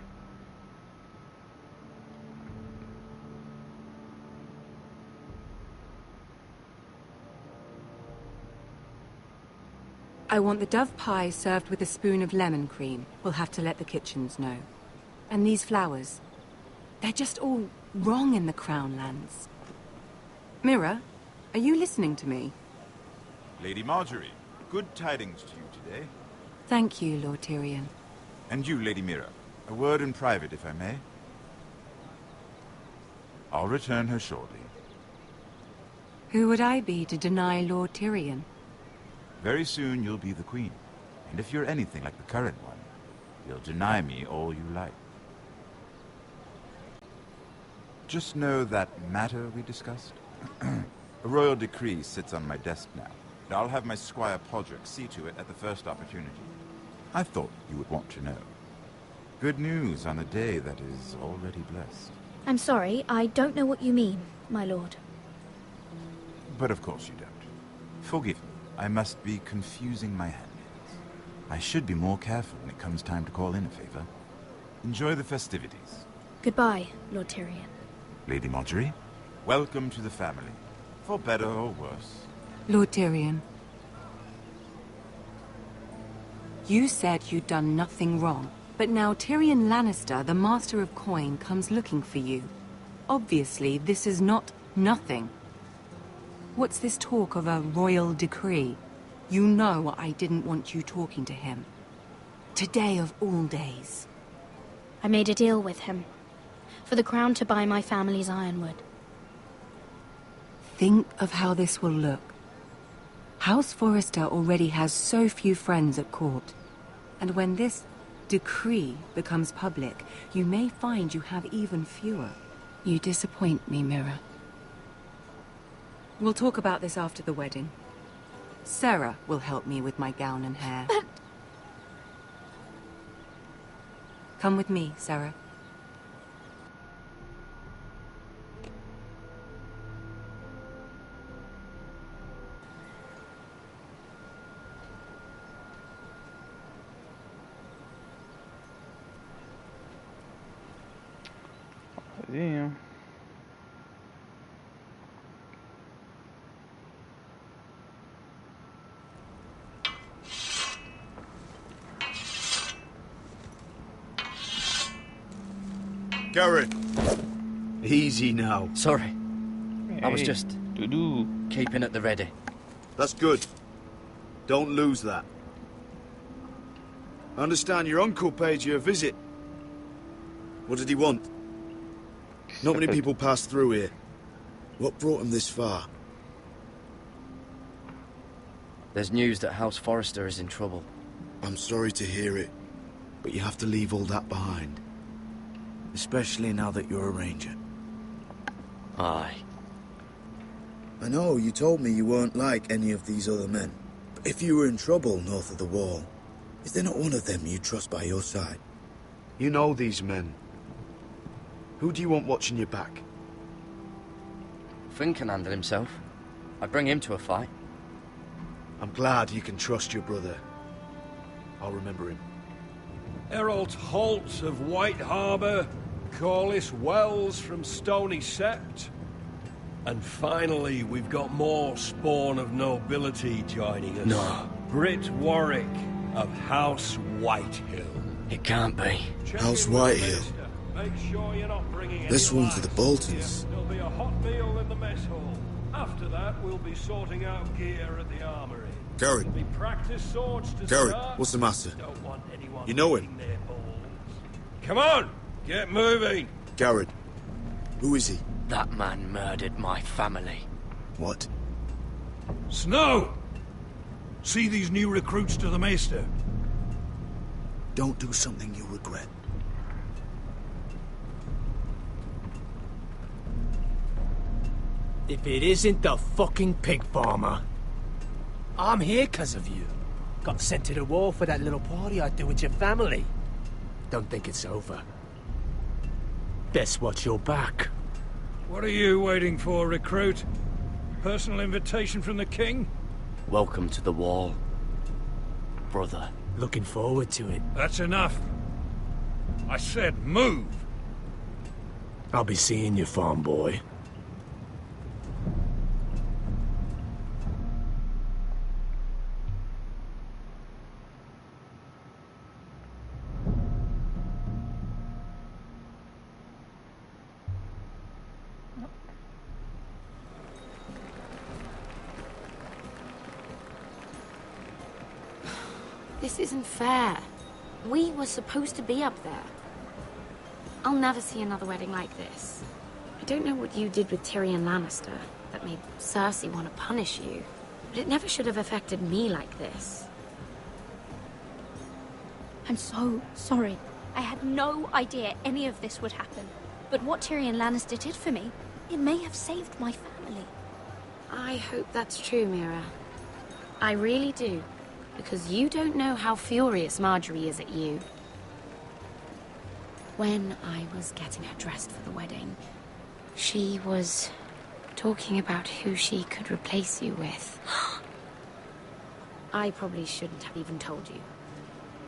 I want the dove pie served with a spoon of lemon cream. We'll have to let the kitchens know. And these flowers. They're just all wrong in the Crown lands. Mira, are you listening to me? Lady Marjorie, good tidings to you today. Thank you, Lord Tyrion. And you, Lady Mira. A word in private, if I may. I'll return her shortly. Who would I be to deny Lord Tyrion? Very soon you'll be the queen. And if you're anything like the current one, you'll deny me all you like. Just know that matter we discussed? A royal decree sits on my desk now. And I'll have my squire Podrick see to it at the first opportunity. I thought you would want to know. Good news on a day that is already blessed. I'm sorry, I don't know what you mean, my lord. But of course you don't. Forgive me, I must be confusing my handmaidens. I should be more careful when it comes time to call in a favor. Enjoy the festivities. Goodbye, Lord Tyrion. Lady Marjorie, welcome to the family, for better or worse. Lord Tyrion. You said you'd done nothing wrong, but now Tyrion Lannister, the Master of Coin, comes looking for you. Obviously, this is not nothing. What's this talk of a royal decree? You know I didn't want you talking to him. Today of all days. I made a deal with him. For the crown to buy my family's ironwood. Think of how this will look. House Forrester already has so few friends at court. And when this decree becomes public, you may find you have even fewer. You disappoint me, Mira. We'll talk about this after the wedding. Sarah will help me with my gown and hair. But... Come with me, Sarah. Vas-y, hein. Garrett! Easy now. Sorry. I was Hey, just Doudou. keeping at the ready. That's good. Don't lose that. I understand your uncle paid you a visit. What did he want? Not many people pass through here. What brought him this far? There's news that House Forrester is in trouble. I'm sorry to hear it, but you have to leave all that behind. Especially now that you're a ranger. Aye. I know, you told me you weren't like any of these other men. But if you were in trouble north of the wall, is there not one of them you trust by your side? You know these men. Who do you want watching your back? Finn can handle himself. I'd bring him to a fight. I'm glad you can trust your brother. I'll remember him. Errol Holt of White Harbour, Corliss Wells from Stony Sept. And finally, we've got more spawn of nobility joining us. No. Britt Warwick of House Whitehill. It can't be. House Whitehill. Make sure you're not bringing This any one's to the lights. Boltons. There'll be a hot meal in the mess hall. After that, we'll be sorting out gear at the armory. Garrett. There'll be practice swords to Garrett, start. what's the matter? Don't want anyone You know him? licking their balls. Come on, get moving. Garrett. Who is he? That man murdered my family. What? Snow! See these new recruits to the Maester? Don't do something you'll regret. If it isn't the fucking pig farmer. I'm here 'cause of you. Got sent to the war for that little party I do with your family. Don't think it's over. Best watch your back. What are you waiting for, recruit? Personal invitation from the king? Welcome to the wall, brother. Looking forward to it. That's enough. I said move. I'll be seeing you, farm boy. This isn't fair. We were supposed to be up there. I'll never see another wedding like this. I don't know what you did with Tyrion Lannister that made Cersei want to punish you, but it never should have affected me like this. I'm so sorry. I had no idea any of this would happen. But what Tyrion Lannister did for me, it may have saved my family. I hope that's true, Mira. I really do. Because you don't know how furious Marjorie is at you. When I was getting her dressed for the wedding, she was talking about who she could replace you with. I probably shouldn't have even told you.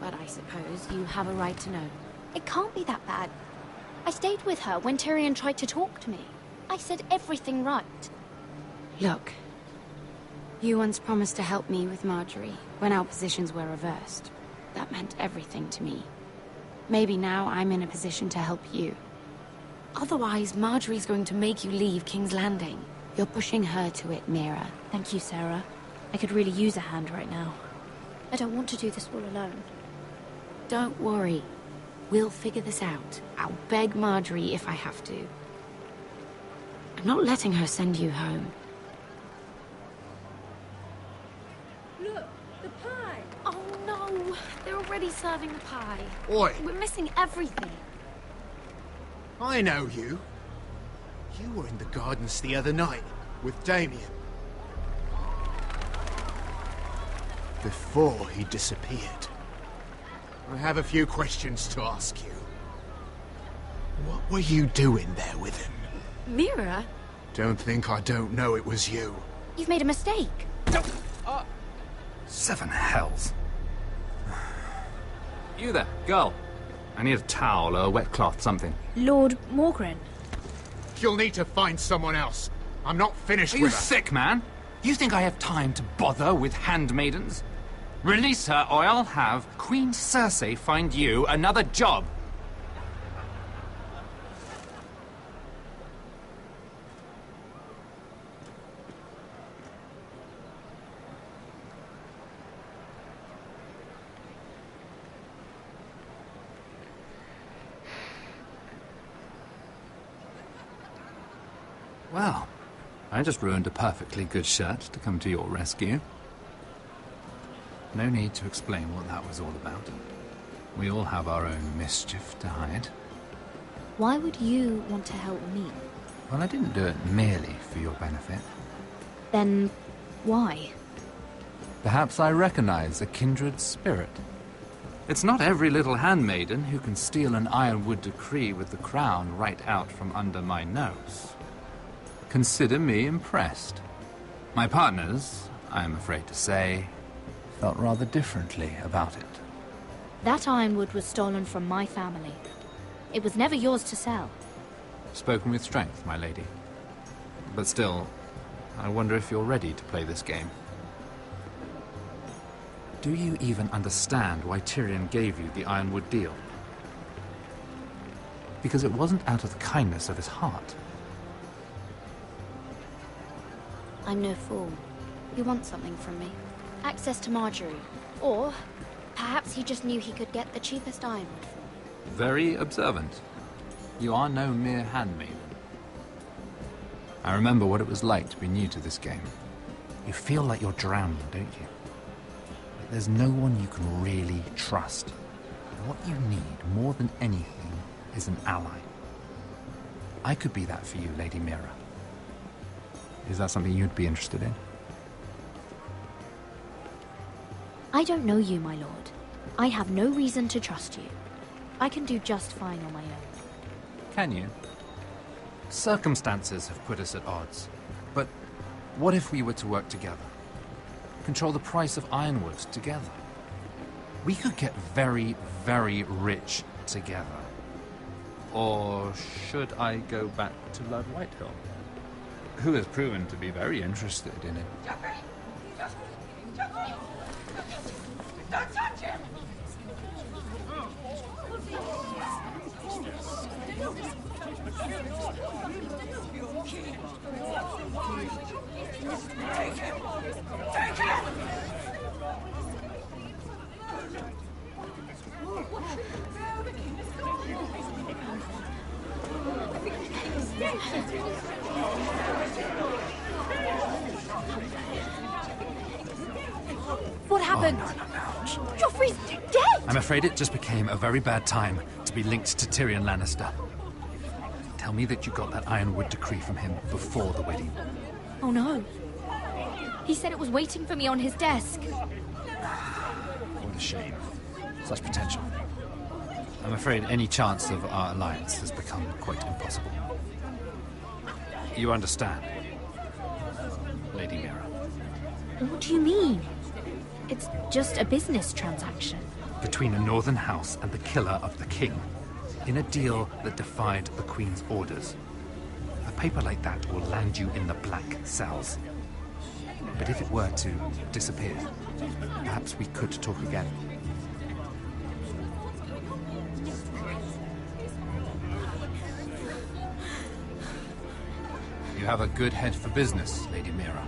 But I suppose you have a right to know. It can't be that bad. I stayed with her when Tyrion tried to talk to me. I said everything right. Look, you once promised to help me with Marjorie when our positions were reversed. That meant everything to me. Maybe now I'm in a position to help you. Otherwise, Marjorie's going to make you leave King's Landing. You're pushing her to it, Mira. Thank you, Sarah. I could really use a hand right now. I don't want to do this all alone. Don't worry. We'll figure this out. I'll beg Marjorie if I have to. I'm not letting her send you home. Look, the pie! Oh no! They're already serving the pie. Oi! We're missing everything. I know you. You were in the gardens the other night with Damien. Before he disappeared. I have a few questions to ask you. What were you doing there with him? Mira? Don't think I don't know it was you. You've made a mistake. Seven hells. You there, girl. I need a towel or a wet cloth, something. Lord Morgren. You'll need to find someone else. I'm not finished Are with you her. sick, man? You think I have time to bother with handmaidens? Release her, or I'll have Queen Cersei find you another job. Well, I just ruined a perfectly good shirt to come to your rescue. No need to explain what that was all about. We all have our own mischief to hide. Why would you want to help me? Well, I didn't do it merely for your benefit. Then, why? Perhaps I recognize a kindred spirit. It's not every little handmaiden who can steal an ironwood decree with the crown right out from under my nose. Consider me impressed. My partners, I am afraid to say, felt rather differently about it. That ironwood was stolen from my family. It was never yours to sell. Spoken with strength, my lady. But still, I wonder if you're ready to play this game. Do you even understand why Tyrion gave you the ironwood deal? Because it wasn't out of the kindness of his heart. I'm no fool. You want something from me. Access to Marjorie. Or, perhaps he just knew he could get the cheapest ironwood for me. Very observant. You are no mere handmaiden. I remember what it was like to be new to this game. You feel like you're drowning, don't you? But there's no one you can really trust. And what you need, more than anything, is an ally. I could be that for you, Lady Mira. Is that something you'd be interested in? I don't know you, my lord. I have no reason to trust you. I can do just fine on my own. Can you? Circumstances have put us at odds. But what if we were to work together? Control the price of ironwood together? We could get very, very rich together. Or should I go back to Lord Whitehill, who has proven to be very interested in it? Don't touch him! Take him! Take him! happened? Joffrey's dead! I'm afraid it just became a very bad time to be linked to Tyrion Lannister. Tell me that you got that Ironwood decree from him before the wedding. Oh no. He said it was waiting for me on his desk. What a shame. Such potential. I'm afraid any chance of our alliance has become quite impossible. You understand, Lady Mira? What do you mean? It's just a business transaction. Between a northern house and the killer of the king, in a deal that defied the Queen's orders. A paper like that will land you in the black cells. But if it were to disappear, perhaps we could talk again. You have a good head for business, Lady Mira.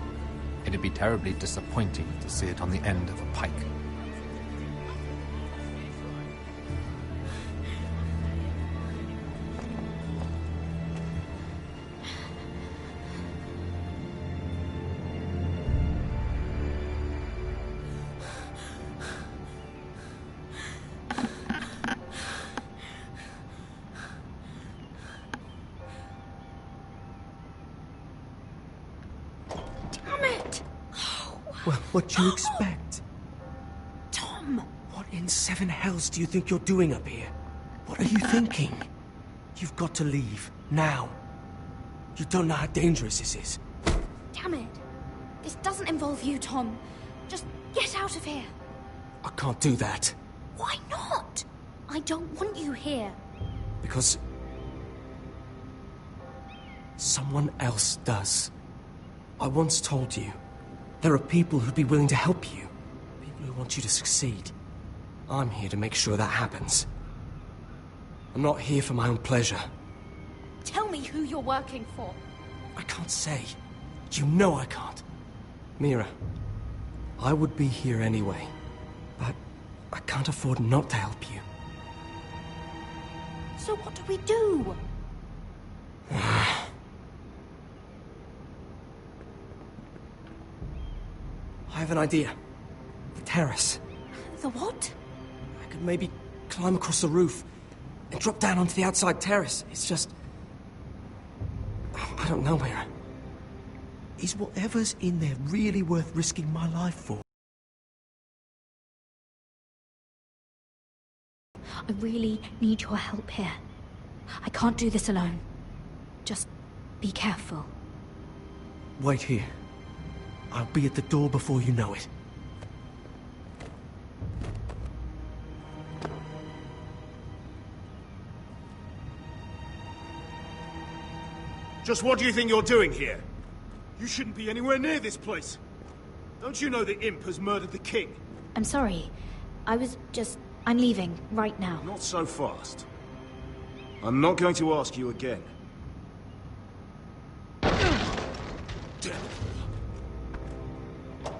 It'd be terribly disappointing to see it on the end of a pike. Well, what do you expect? Tom! What in seven hells do you think you're doing up here? What are you thinking? You've got to leave, now. You don't know how dangerous this is. Damn it. This doesn't involve you, Tom. Just get out of here. I can't do that. Why not? I don't want you here. Because someone else does. I once told you, there are people who'd be willing to help you. People who want you to succeed. I'm here to make sure that happens. I'm not here for my own pleasure. Tell me who you're working for. I can't say. You know I can't. Mira, I would be here anyway, but I can't afford not to help you. So what do we do? I have an idea. The terrace. The what? I could maybe climb across the roof and drop down onto the outside terrace. It's just... I don't know, Mira. Is whatever's in there really worth risking my life for? I really need your help here. I can't do this alone. Just be careful. Wait here. I'll be at the door before you know it. Just what do you think you're doing here? You shouldn't be anywhere near this place. Don't you know the imp has murdered the king? I'm sorry. I'm leaving right now. Not so fast. I'm not going to ask you again.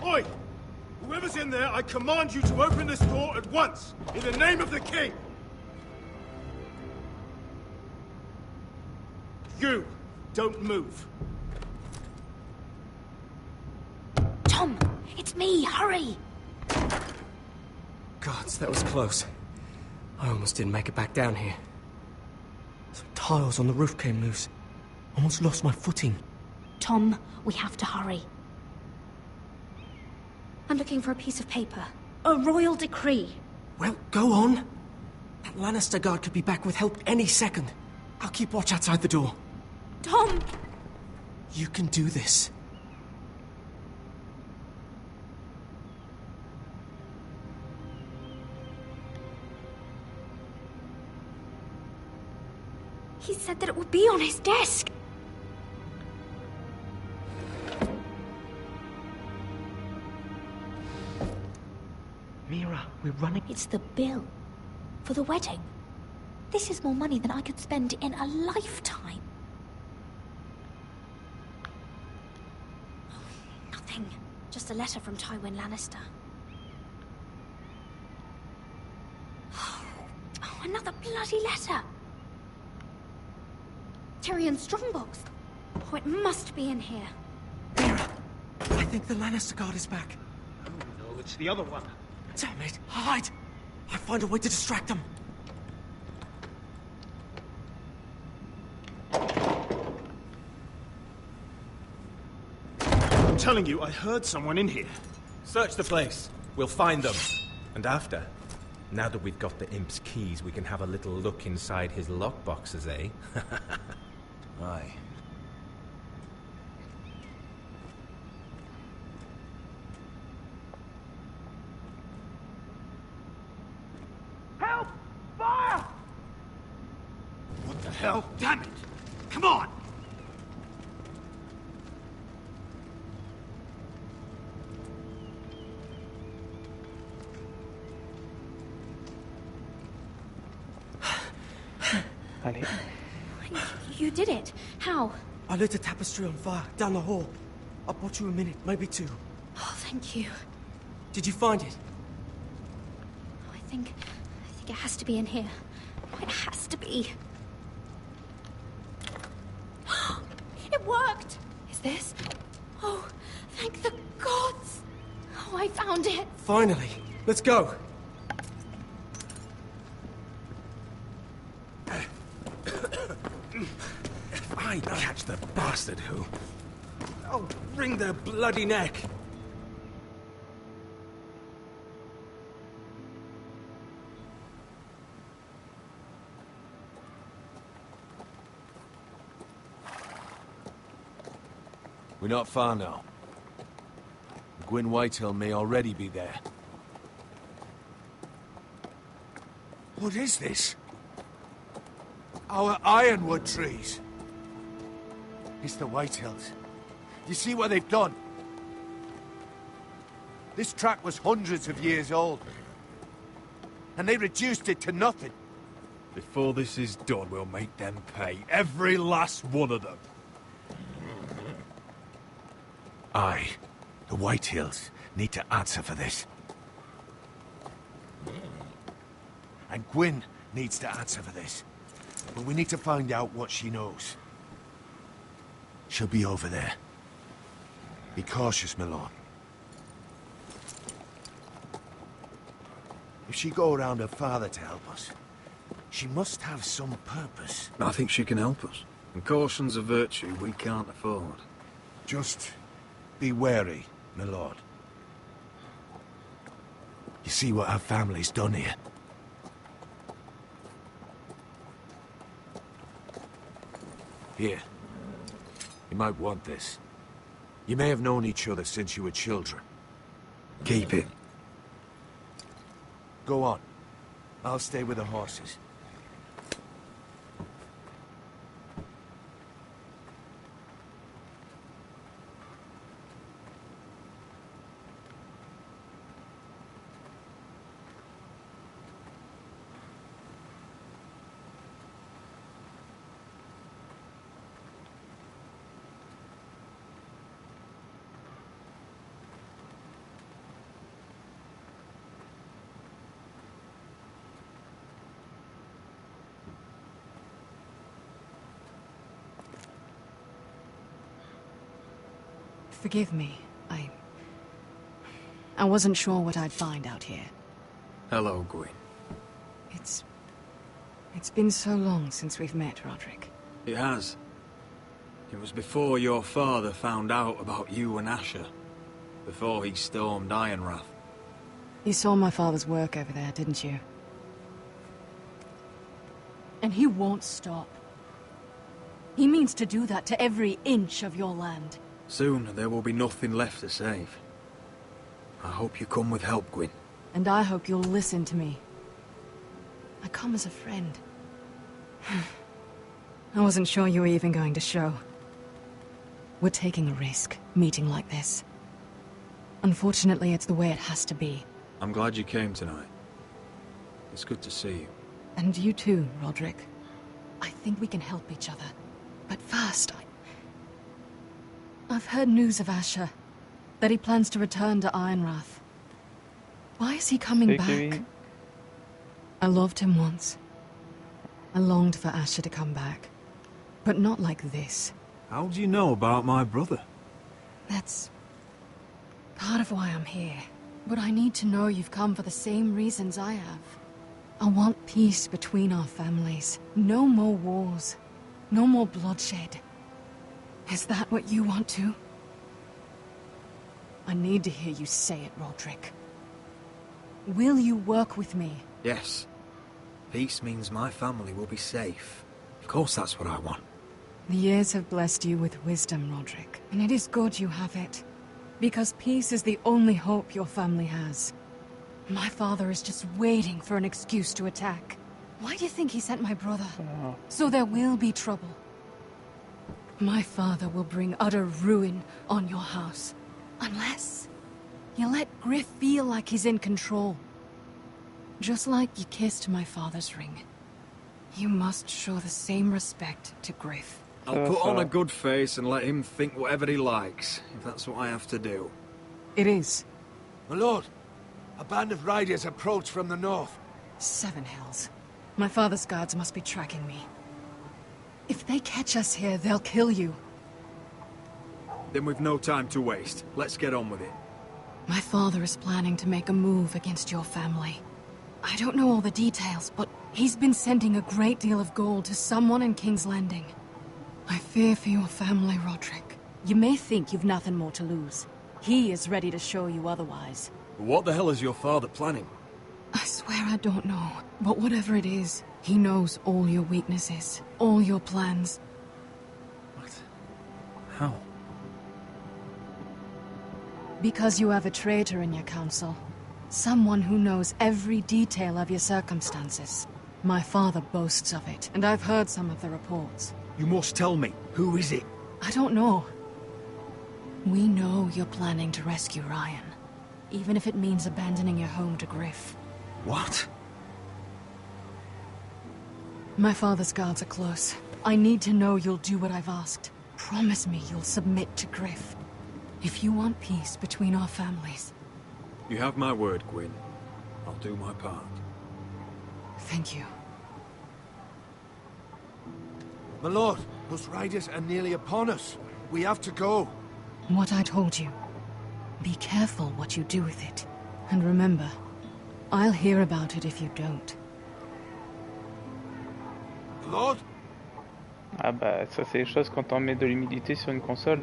Oi! Whoever's in there, I command you to open this door at once, in the name of the king! You, don't move. Tom, it's me, hurry! Gods, that was close. I almost didn't make it back down here. Some tiles on the roof came loose. Almost lost my footing. Tom, we have to hurry. I'm looking for a piece of paper. A royal decree. Well, go on. That Lannister guard could be back with help any second. I'll keep watch outside the door. Tom! You can do this. He said that it would be on his desk. Mira, we're running... It's the bill. For the wedding. This is more money than I could spend in a lifetime. Nothing. Just a letter from Tywin Lannister. Oh, another bloody letter. Tyrion Strongbox. Oh, it must be in here. Mira, I think the Lannister guard is back. Oh no, it's the other one. Damn it! Hide! I'll find a way to distract them. I'm telling you, I heard someone in here. Search the place. We'll find them. And after, now that we've got the imp's keys, we can have a little look inside his lockboxes, eh? Aye. Help! Fire! What the hell? Damn it! Come on! Allez. You did it. How? I lit a tapestry on fire down the hall. I bought you a minute, maybe two. Oh, thank you. Did you find it? I think it has to be in here. Oh, it has to be. It worked! Is this? Oh, thank the gods! Oh, I found it! Finally. Let's go. If I catch the bastard who... I'll wring their bloody neck. We're not far now. Gwyn Whitehill may already be there. What is this? Our ironwood trees. It's the Whitehills. You see what they've done? This track was hundreds of years old. And they reduced it to nothing. Before this is done, we'll make them pay. Every last one of them. Aye. The Whitehills need to answer for this. And Gwyn needs to answer for this. But we need to find out what she knows. She'll be over there. Be cautious, my lord. If she go around her father to help us, she must have some purpose. I think she can help us. And caution's a virtue we can't afford. Just be wary, my lord. You see what our family's done here? Here. You might want this. You may have known each other since you were children. Keep it. Go on. I'll stay with the horses. Forgive me. I wasn't sure what I'd find out here. Hello, Gwyn. It's been so long since we've met, Roderick. It has. It was before your father found out about you and Asher. Before he stormed Ironrath. You saw my father's work over there, didn't you? And he won't stop. He means to do that to every inch of your land. Soon, there will be nothing left to save. I hope you come with help, Gwyn. And I hope you'll listen to me. I come as a friend. I wasn't sure you were even going to show. We're taking a risk, meeting like this. Unfortunately, it's the way it has to be. I'm glad you came tonight. It's good to see you. And you too, Roderick. I think we can help each other. But first, I've heard news of Asher. That he plans to return to Ironrath. Why is he coming back? I loved him once. I longed for Asher to come back. But not like this. How do you know about my brother? That's part of why I'm here. But I need to know you've come for the same reasons I have. I want peace between our families. No more wars. No more bloodshed. Is that what you want too? I need to hear you say it, Roderick. Will you work with me? Yes. Peace means my family will be safe. Of course that's what I want. The years have blessed you with wisdom, Roderick, and it is good you have it. Because peace is the only hope your family has. My father is just waiting for an excuse to attack. Why do you think he sent my brother? So there will be trouble. My father will bring utter ruin on your house. Unless you let Griff feel like he's in control. Just like you kissed my father's ring. You must show the same respect to Griff. I'll put on a good face and let him think whatever he likes, if that's what I have to do. It is. My lord, a band of riders approach from the north. 7 hells. My father's guards must be tracking me. If they catch us here, they'll kill you. Then we've no time to waste. Let's get on with it. My father is planning to make a move against your family. I don't know all the details, but he's been sending a great deal of gold to someone in King's Landing. I fear for your family, Roderick. You may think you've nothing more to lose. He is ready to show you otherwise. What the hell is your father planning? I swear I don't know, but whatever it is, he knows all your weaknesses, all your plans. What? How? Because you have a traitor in your council. Someone who knows every detail of your circumstances. My father boasts of it, and I've heard some of the reports. You must tell me. Who is it? I don't know. We know you're planning to rescue Ryan. Even if it means abandoning your home to Griff. What? My father's guards are close. I need to know you'll do what I've asked. Promise me you'll submit to Griff. If you want peace between our families. You have my word, Gwyn. I'll do my part. Thank you. My lord, those riders are nearly upon us. We have to go. What I told you. Be careful what you do with it. And remember, I'll hear about it if you don't. Lord? Ah bah ça c'est les choses quand on met de l'humidité sur une console.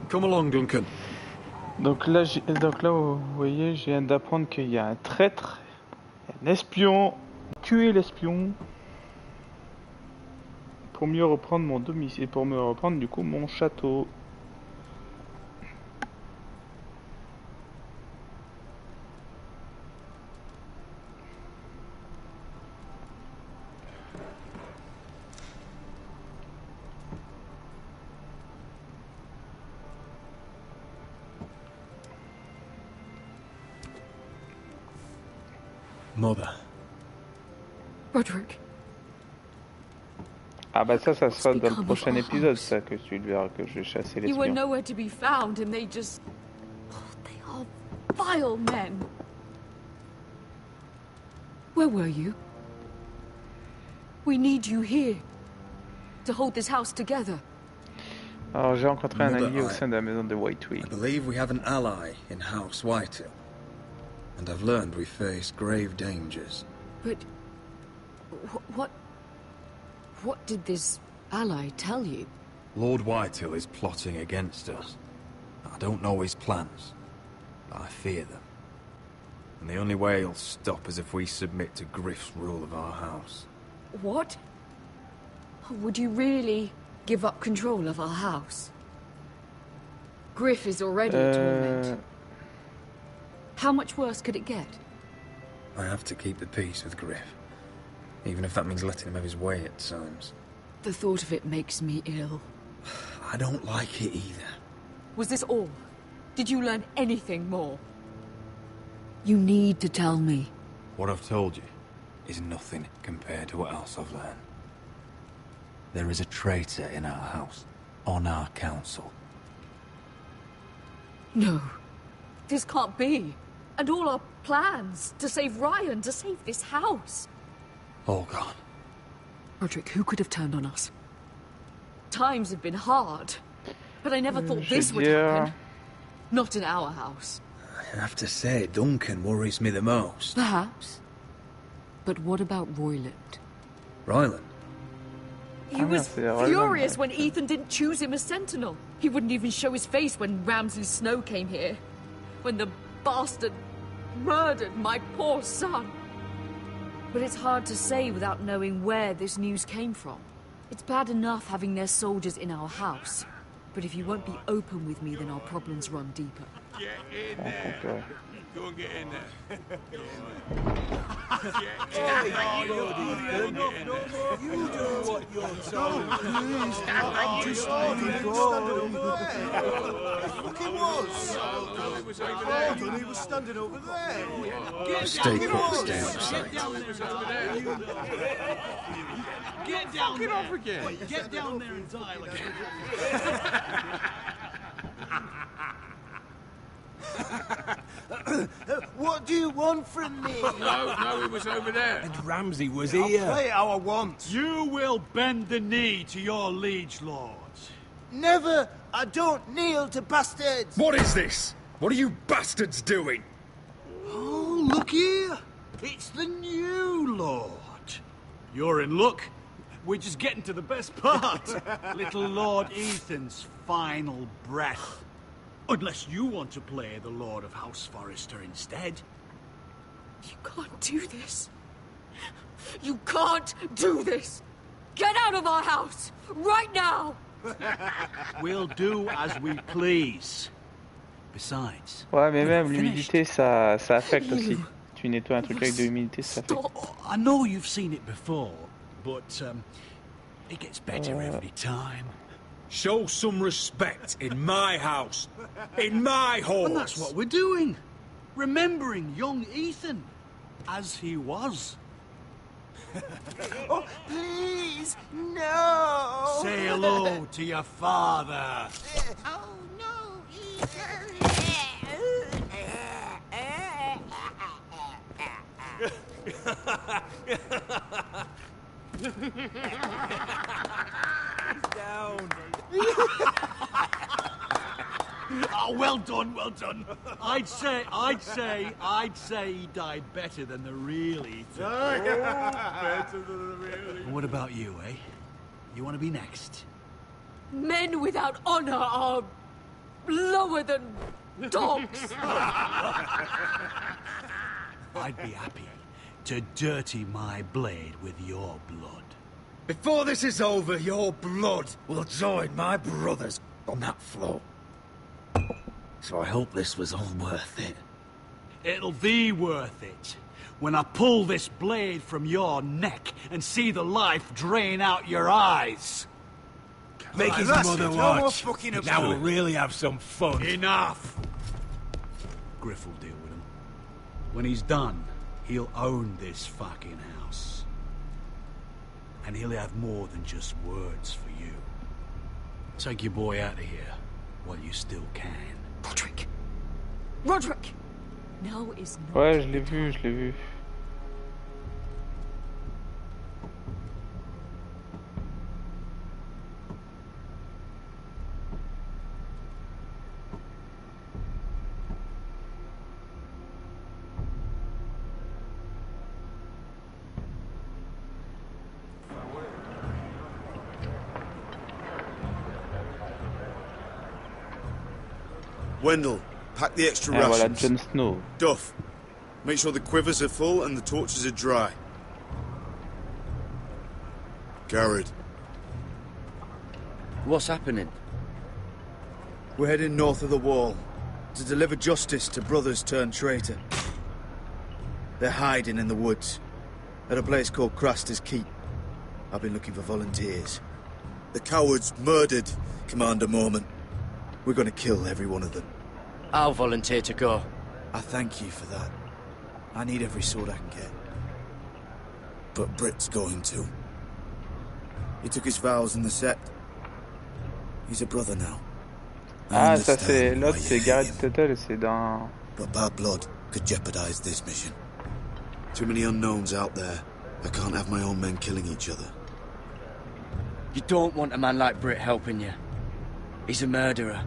Come along, Duncan. Donc là, vous voyez, je viens d'apprendre qu'il y a un traître, un espion, tuer l'espion pour mieux reprendre mon domicile, pour mieux reprendre du coup mon château. Mother. Roderick. Ah bah ça sera dans le prochain épisode, ça, que tu verras que je vais chasser You were l'espion. nowhere to be found and they just... Oh, they are vile men. Where were you? We need you here. To hold this house together. Alors j'ai rencontré un Mother, allié au sein de la maison de Whitewick. I believe we have an ally in House Whitehill. And I've learned we face grave dangers. But... What did this ally tell you? Lord Whitehill is plotting against us. I don't know his plans, but I fear them. And the only way he'll stop is if we submit to Griff's rule of our house. What? Would you really give up control of our house? Griff is already a torment. How much worse could it get? I have to keep the peace with Griff, even if that means letting him have his way at times. The thought of it makes me ill. I don't like it either. Was this all? Did you learn anything more? You need to tell me. What I've told you is nothing compared to what else I've learned. There is a traitor in our house, on our council. No. This can't be. And all our plans to save Ryan, to save this house. All gone. Roderick, who could have turned on us? Times have been hard, but I never thought this would happen. Not in our house. I have to say, Duncan worries me the most. Perhaps. But what about Royland? Royland? He was furious when Ethan didn't choose him as sentinel. He wouldn't even show his face when Ramsay Snow came here. When the bastard murdered my poor son. But it's hard to say without knowing where this news came from. It's bad enough having their soldiers in our house. But if you won't be open with me, then our problems run deeper. Get in there. Go and get in there. You do what you're told. I'm just stand over there. He was standing over there. Stay put, stay out of sight. Get down there. Off again. Get down there and die like a... What do you want from me? No, it was over there. And Ramsay was I'll here. play how I want. You will bend the knee to your liege lord. Never! I don't kneel to bastards! What is this? What are you bastards doing? Oh, look here. It's the new lord. You're in luck. We're just getting to the best part. Little Lord Ethan's final breath. Unless you want to play the Lord of House Forrester instead. You can't do this. You can't do this. Get out of our house, right now. We'll do as we please. Besides... Ouais, mais même l'humidité, ça affecte aussi. Tu nettoies un truc avec de l'humidité, ça affecte. I know you've seen it before, but it gets better every time. Show some respect in my house. In my hall. And that's what we're doing. Remembering young Ethan. As he was. Oh, please, no! Say hello to your father. Oh, no, Ethan! Down. Oh, well done, well done. I'd say he died better than the real Ethan. Better than the real Ethan. And what about you, eh? You want to be next? Men without honor are lower than dogs. I'd be happy to dirty my blade with your blood. Before this is over, your blood will join my brother's on that floor. So I hope this was all worth it. It'll be worth it when I pull this blade from your neck and see the life drain out your eyes. Make his mother watch. Now we'll really have some fun. Enough! Griff will deal with him. When he's done, he'll own this fucking house. And he'll have more than just words for you. Take your boy out of here while you still can. Roderick! Roderick! Now is not... Ouais, je l'ai vu. Wendell, pack the extra Ah, voilà, rations. Jon Snow. Duff, make sure the quivers are full and the torches are dry. Garrett. What's happening? We're heading north of the wall to deliver justice to brothers turned traitor. They're hiding in the woods at a place called Craster's Keep. I've been looking for volunteers. The cowards murdered Commander Mormon. We're gonna kill every one of them. I'll volunteer to go. I thank you for that. I need every sword I can get. But Britt's going to. He took his vows in the set. He's a brother now. Ah, ça c'est l'autre, c'est Garrett Tuttle, c'est dans... But bad blood could jeopardize this mission. Too many unknowns out there. I can't have my own men killing each other. You don't want a man like Britt helping you. He's a murderer.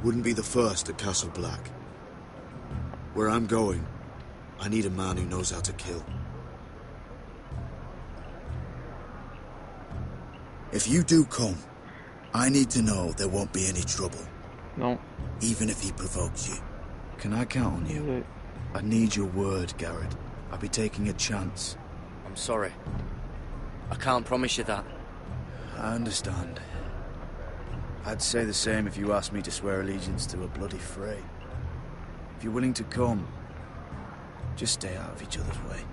Wouldn't be the first at Castle Black. Where I'm going, I need a man who knows how to kill. If you do come, I need to know there won't be any trouble. Non. Even if he provokes you. Can I count on you? I need your word, Garrett. I'll be taking a chance. I'm sorry. I can't promise you that. I understand. I'd say the same if you asked me to swear allegiance to a bloody fray. If you're willing to come, just stay out of each other's way.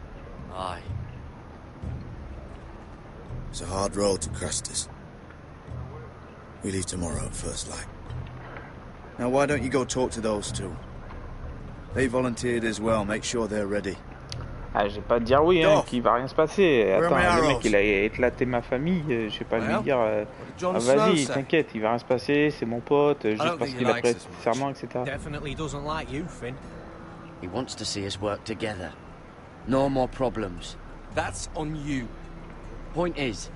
Aye. It's a hard road to Crestus. We leave tomorrow at first light. Now why don't you go talk to those two? They volunteered as well, make sure they're ready. Ah, je vais pas te dire oui, hein, qu'il va rien se passer. Attends, le mec il a éclaté ma famille, je vais pas lui dire ah, vas-y, t'inquiète, il va rien se passer, c'est mon pote, juste parce qu'il a prêté serment, etc. Definitely doesn't like you, Finn. He wants to see us work together. No more problems. That's on you. Point is,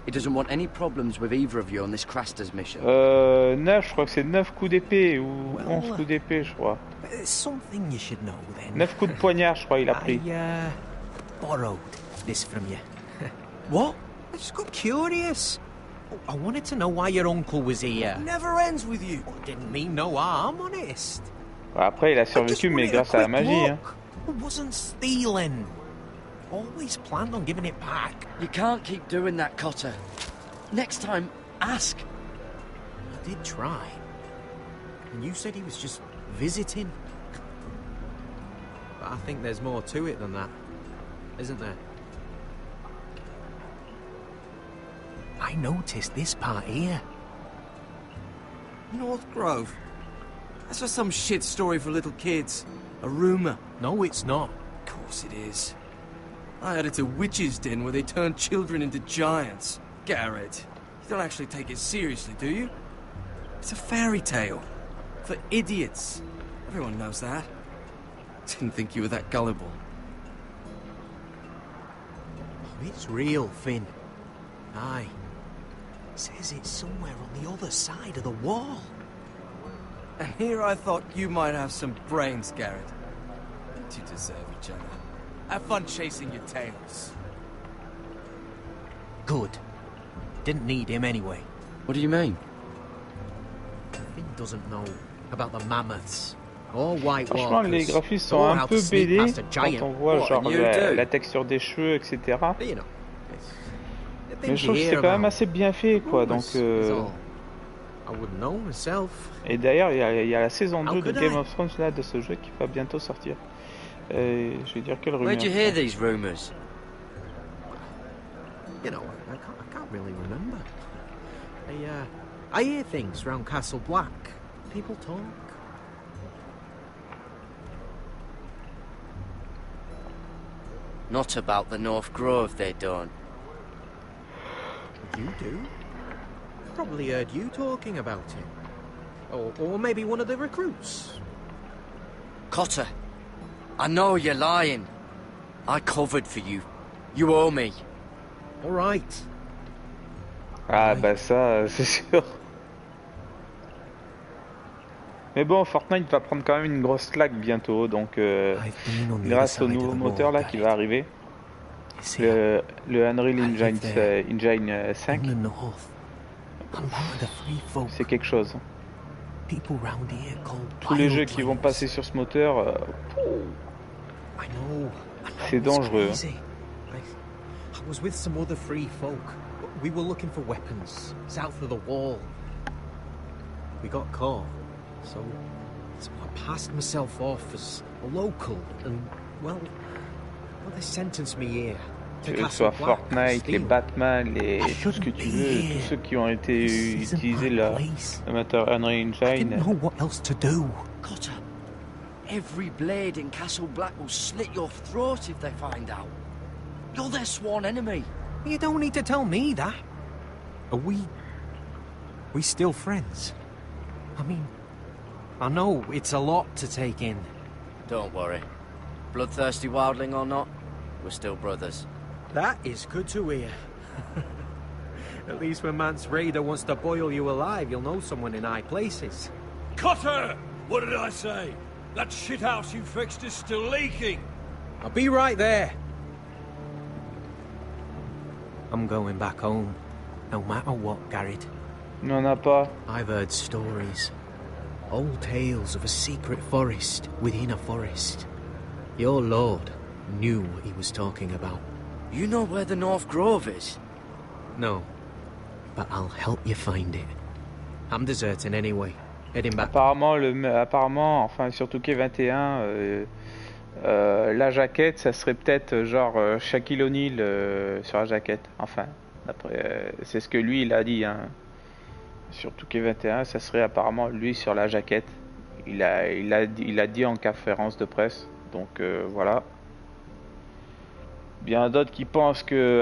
he doesn't want any problems with either of you on this Craster's mission. 9, je crois que c'est 9 coups d'épée ou 11 coups d'épée, je crois. Something you should know then. 9 coups de poignard, je crois, il a pris. I borrowed this from you. What? I just got curious. I wanted to know why your uncle was here. Never ends with you. Didn't mean no harm, honest. Après, il a survécu, mais grâce à la magie. Hein. I wasn't stealing. Always planned on giving it back. You can't keep doing that, Cotter. Next time, ask. I did try. And you said he was just visiting. But I think there's more to it than that, isn't there? I noticed this part here. North Grove. That's just some shit story for little kids. A rumor. No, it's not. Of course it is. I heard it's a witch's den where they turn children into giants. Garrett, you don't actually take it seriously, do you? It's a fairy tale. For idiots. Everyone knows that. Didn't think you were that gullible. Oh, it's real, Finn. Aye. Says it's somewhere on the other side of the wall. And here I thought you might have some brains, Garrett. You deserve each other. Have fun chasing your tails. Good. Didn't need him anyway. What do you mean? Finn doesn't know about the mammoths. Or White Franchement, les graphismes sont un peu BD quand on voit genre la texture des cheveux, etc. Mais je trouve que c'est quand même assez bien fait, quoi. Donc, et d'ailleurs, il y a la saison 2 de Game of Thrones là, de ce jeu qui va bientôt sortir. Je vais dire quelle rumeur. Where'd you hear these rumors? You know, I can't really remember. I hear things around Castle Black. People talk. Not about the North Grove, they don't. You do? Probably heard you talking about it. Or maybe one of the recruits. Cotter, I know you're lying. I covered for you. You owe me. All right. Ah bah ça, c'est sûr. Mais bon, Fortnite va prendre quand même une grosse claque bientôt, donc grâce au nouveau moteur là qui va arriver, le Unreal Engine 5, c'est quelque chose. Tous les jeux qui vont passer sur ce moteur, c'est dangereux. I was with some other free folk. We were looking for weapons south of the wall. We got caught. So I passed myself off as a local, and well, they sentenced me here. Que ce soit Fortnite, les Batman, tout ce que tu veux, tous ceux qui ont été utilisés le moteur Unreal Engine. What else to do? Cotter, every blade in Castle Black will slit your throat if they find out. You're their sworn enemy. You don't need to tell me that. Are we still friends? I mean, I know it's a lot to take in. Don't worry. Bloodthirsty wildling or not, we're still brothers. That is good to hear. At least when Mance Raider wants to boil you alive, you'll know someone in high places. Cotter! What did I say? That shithouse you fixed is still leaking. I'll be right there. I'm going back home, no matter what, Garrett. N'en a pas. I've heard stories. Old tales of a secret forest within a forest. Your lord knew what he was talking about. You know where the North Grove is? No, but I'll help you find it. I'm deserting anyway, heading back. Apparemment, enfin surtout Quai 21, la jaquette, ça serait peut-être genre Shaquille O'Neal sur la jaquette. Enfin, après, c'est ce que lui il a dit. Hein. Surtout Quai 21, ça serait apparemment lui sur la jaquette. Il a dit en conférence de presse. Donc voilà. Bien d'autres qui pensent que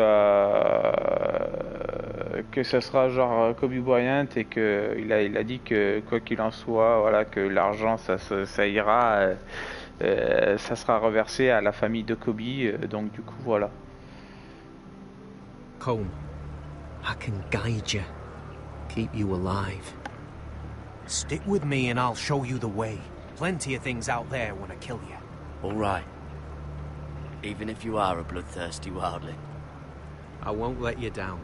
ça sera genre Kobe Bryant et que il a dit que quoi qu'il en soit, voilà, que l'argent ça ira, ça sera reversé à la famille de Kobe. Donc du coup voilà. Combe, I can guide you, keep you alive. Stick with me and I'll show you the way. Plenty of things out there when I kill you. All right. Even if you are a bloodthirsty wildling. I won't let you down.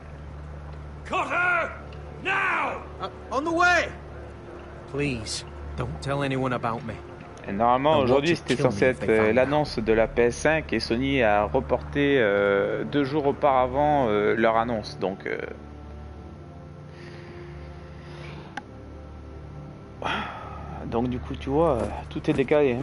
Cut her! Now! On the way! Please, don't tell anyone about me. Et normalement aujourd'hui c'était censé être l'annonce de la PS5 et Sony a reporté 2 jours auparavant leur annonce. Donc du coup tu vois, tout est décalé. Hein.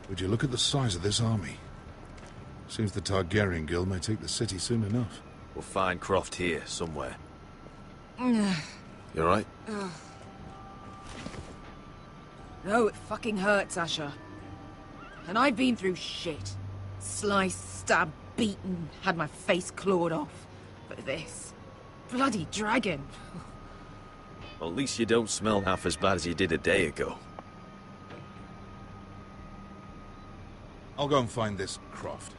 Would you look at the size of this army? Seems the Targaryen guild may take the city soon enough. We'll find Croft here, somewhere. You alright? No, it fucking hurts, Asher. And I've been through shit. Sliced, stabbed, beaten, had my face clawed off. But this... bloody dragon. Well, at least you don't smell half as bad as you did a day ago. I'll go and find this Croft.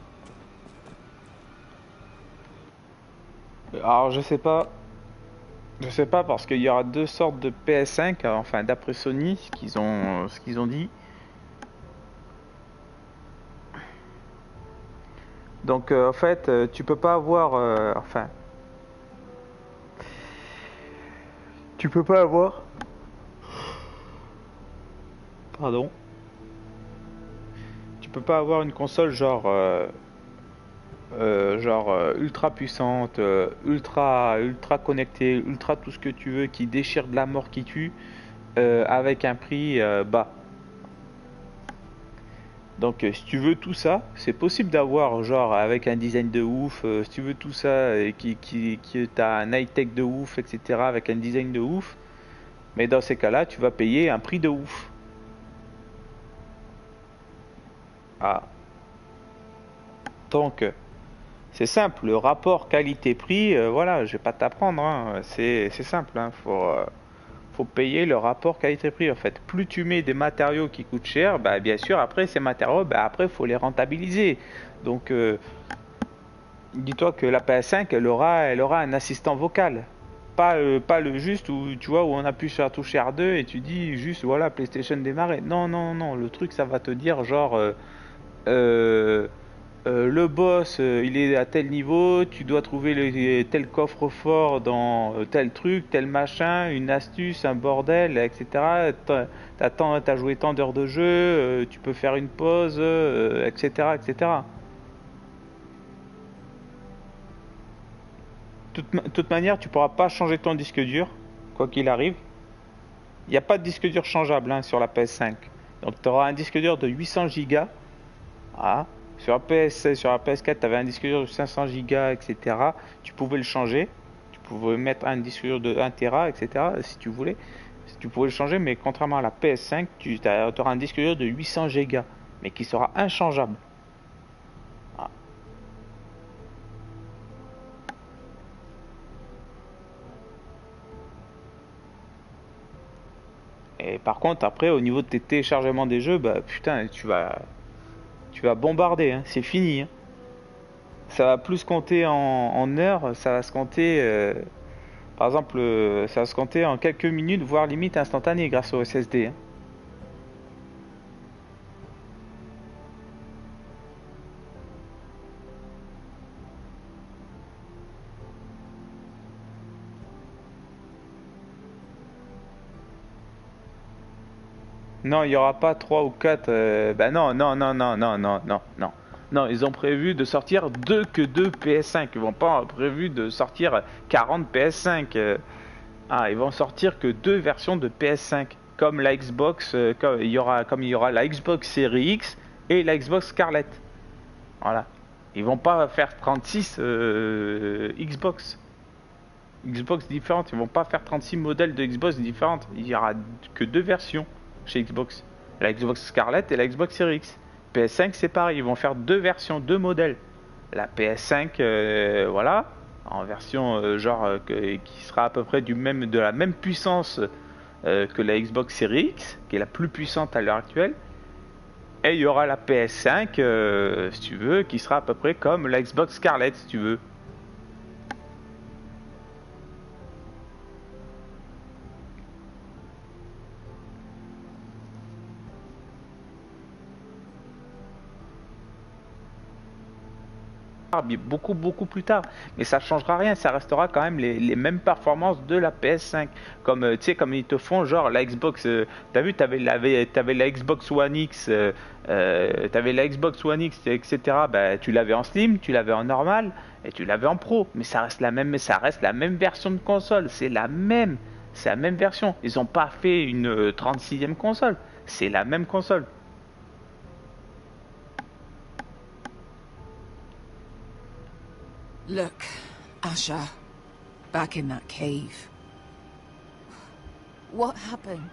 Alors je sais pas parce qu'il y aura 2 sortes de PS5, enfin d'après Sony, ce qu'ils ont dit. Donc en fait tu peux pas avoir pardon. Tu peux pas avoir une console genre ultra puissante, ultra connectée, ultra tout ce que tu veux, qui déchire de la mort, qui tue, avec un prix bas. Donc si tu veux tout ça, c'est possible d'avoir genre avec un design de ouf, si tu veux tout ça et qui t'as un high tech de ouf, etc. avec un design de ouf, mais dans ces cas-là, tu vas payer un prix de ouf. Ah. Donc c'est simple, le rapport qualité-prix, voilà, je vais pas t'apprendre, hein, c'est simple, hein, faut payer le rapport qualité-prix en fait. Plus tu mets des matériaux qui coûtent cher, bah bien sûr après ces matériaux, bah après faut les rentabiliser. Donc dis-toi que la PS5 elle aura un assistant vocal. Pas le juste où tu vois où on appuie sur la touche R2 et tu dis juste voilà PlayStation démarrer. Non, le truc ça va te dire genre le boss il est à tel niveau, tu dois trouver tel coffre-fort dans tel truc, tel machin, une astuce, un bordel, etc. T'as joué tant d'heures de jeu, tu peux faire une pause, etc. De toute manière, tu pourras pas changer ton disque dur, quoi qu'il arrive. Il n'y a pas de disque dur changeable hein, sur la PS5. Donc tu auras un disque dur de 800 Go. Ah. Sur la PS4, tu avais un disque dur de 500 Go, etc. Tu pouvais le changer. Tu pouvais mettre un disque dur de 1 Tera, etc. si tu voulais. Tu pouvais le changer, mais contrairement à la PS5, tu auras un disque dur de 800 Go, mais qui sera inchangeable. Ah. Et par contre, après, au niveau de tes téléchargements des jeux, bah putain, tu vas bombarder, hein, c'est fini. Hein. Ça va plus compter en heures, ça va se compter Par exemple, ça va se compter en quelques minutes, voire limite instantané grâce au SSD. Hein. Non, il n'y aura pas 3 ou 4. Bah non. Non, ils ont prévu de sortir que 2 PS5. Ils vont pas prévu de sortir 40 PS5. Ils vont sortir que 2 versions de PS5. Comme la Xbox, comme il y aura la Xbox Series X et la Xbox Scarlett. Voilà. Ils vont pas faire 36 Xbox différentes. Ils vont pas faire 36 modèles de Xbox différentes. Il y aura que 2 versions chez Xbox. La Xbox Scarlett et la Xbox Series X. PS5 c'est pareil, ils vont faire 2 versions, 2 modèles. La PS5, voilà, en version qui sera à peu près de la même puissance que la Xbox Series X, qui est la plus puissante à l'heure actuelle. Et il y aura la PS5, si tu veux, qui sera à peu près comme la Xbox Scarlett, si tu veux. Beaucoup plus tard, mais ça changera rien, ça restera quand même les mêmes performances de la PS5, comme tu sais, comme ils te font genre la Xbox, t'as vu, t'avais la Xbox One X, etc. Bah, tu l'avais en slim, tu l'avais en normal et tu l'avais en pro, mais ça reste la même version de console, c'est la même version. Ils ont pas fait une 36e console, c'est la même console. Look, Asher, back in that cave. What happened?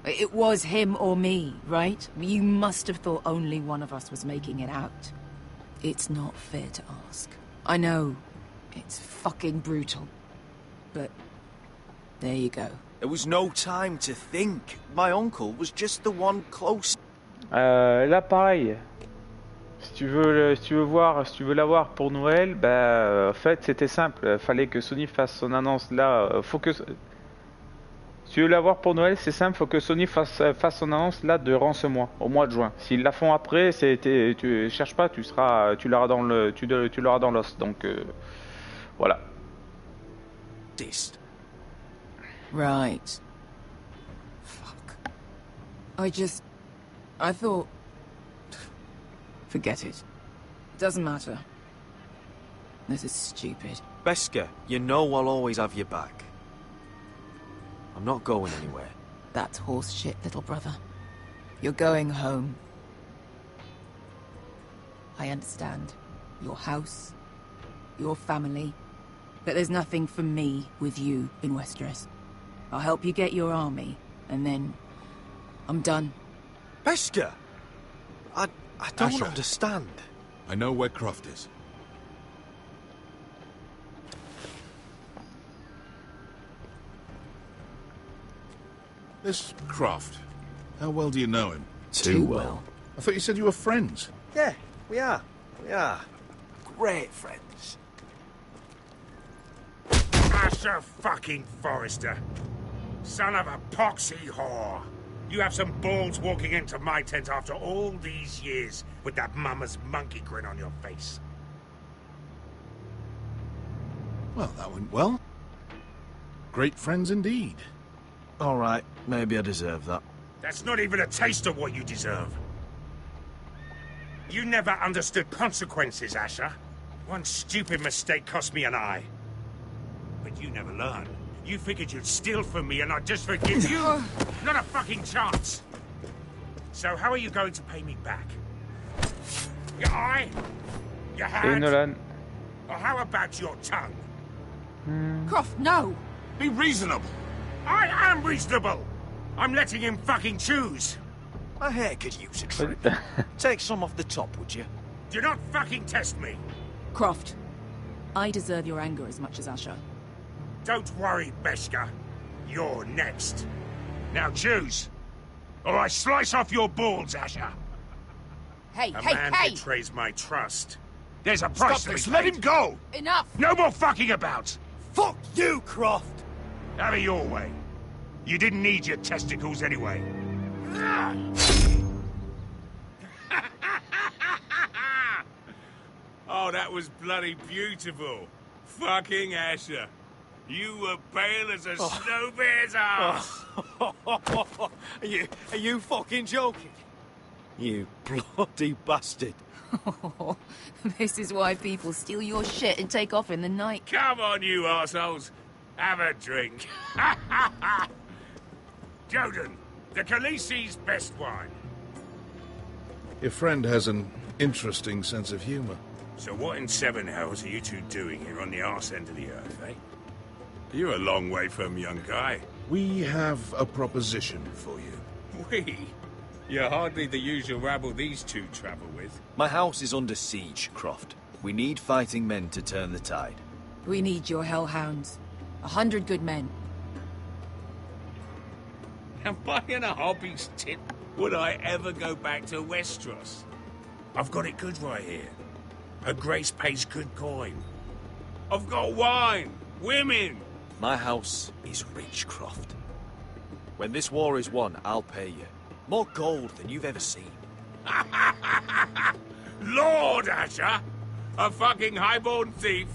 It was him or me, right? You must have thought only one of us was making it out. It's not fair to ask. I know, it's fucking brutal. But there you go. There was no time to think. My uncle was just the one close. Là pareil. Si tu veux la voir pour Noël, en fait c'était simple, fallait que Sony fasse son annonce là, si tu veux la voir pour Noël, c'est simple, faut que Sony fasse son annonce là durant ce mois, au mois de juin. S'ils la font après, tu cherches pas, tu l'auras dans l'os, donc voilà. Right. Fuck. I thought... Forget it. Doesn't matter. This is stupid. Beskar, you know I'll always have your back. I'm not going anywhere. That's horse shit, little brother. You're going home. I understand. Your house, your family. But there's nothing for me with you in Westeros. I'll help you get your army, and then I'm done. Beskar! I don't understand. I know where Croft is. This Croft, how well do you know him? Too well. I thought you said you were friends. Yeah, we are. Great friends. Asher fucking Forrester. Son of a poxy whore. You have some balls walking into my tent after all these years with that mama's monkey grin on your face. Well, that went well. Great friends indeed. All right, maybe I deserve that. That's not even a taste of what you deserve. You never understood consequences, Asher. One stupid mistake cost me an eye. But you never learned. You figured you'd steal from me and I'd just forgive you? Not a fucking chance! So how are you going to pay me back? Your eye? Your hand? Or how about your tongue? Croft, no! Be reasonable! I am reasonable! I'm letting him fucking choose! My hair could use a trim. Take some off the top, would you? Do not fucking test me! Croft, I deserve your anger as much as Asher. Don't worry, Beskar. You're next. Now choose, or I slice off your balls, Asher. Hey, A man betrays my trust. There's a price to be paid. Let him go! Enough! No more fucking about! Fuck you, Croft! Have it your way. You didn't need your testicles anyway. Oh, that was bloody beautiful. Fucking Asher. You were pale as a snow bear's ass. Are you fucking joking? You bloody bastard. This is why people steal your shit and take off in the night. Come on, you arseholes. Have a drink. Joden, the Khaleesi's best wine. Your friend has an interesting sense of humor. So what in seven hells are you two doing here on the arse end of the earth, eh? You're a long way from, young guy. We have a proposition for you. We? You're hardly the usual rabble these two travel with. My house is under siege, Croft. We need fighting men to turn the tide. We need your hellhounds. 100 good men. Am I in a hobby's tip? Would I ever go back to Westeros? I've got it good right here. Her Grace pays good coin. I've got wine, women. My house is rich, Croft. When this war is won, I'll pay you. More gold than you've ever seen. Lord Asher! A fucking highborn thief.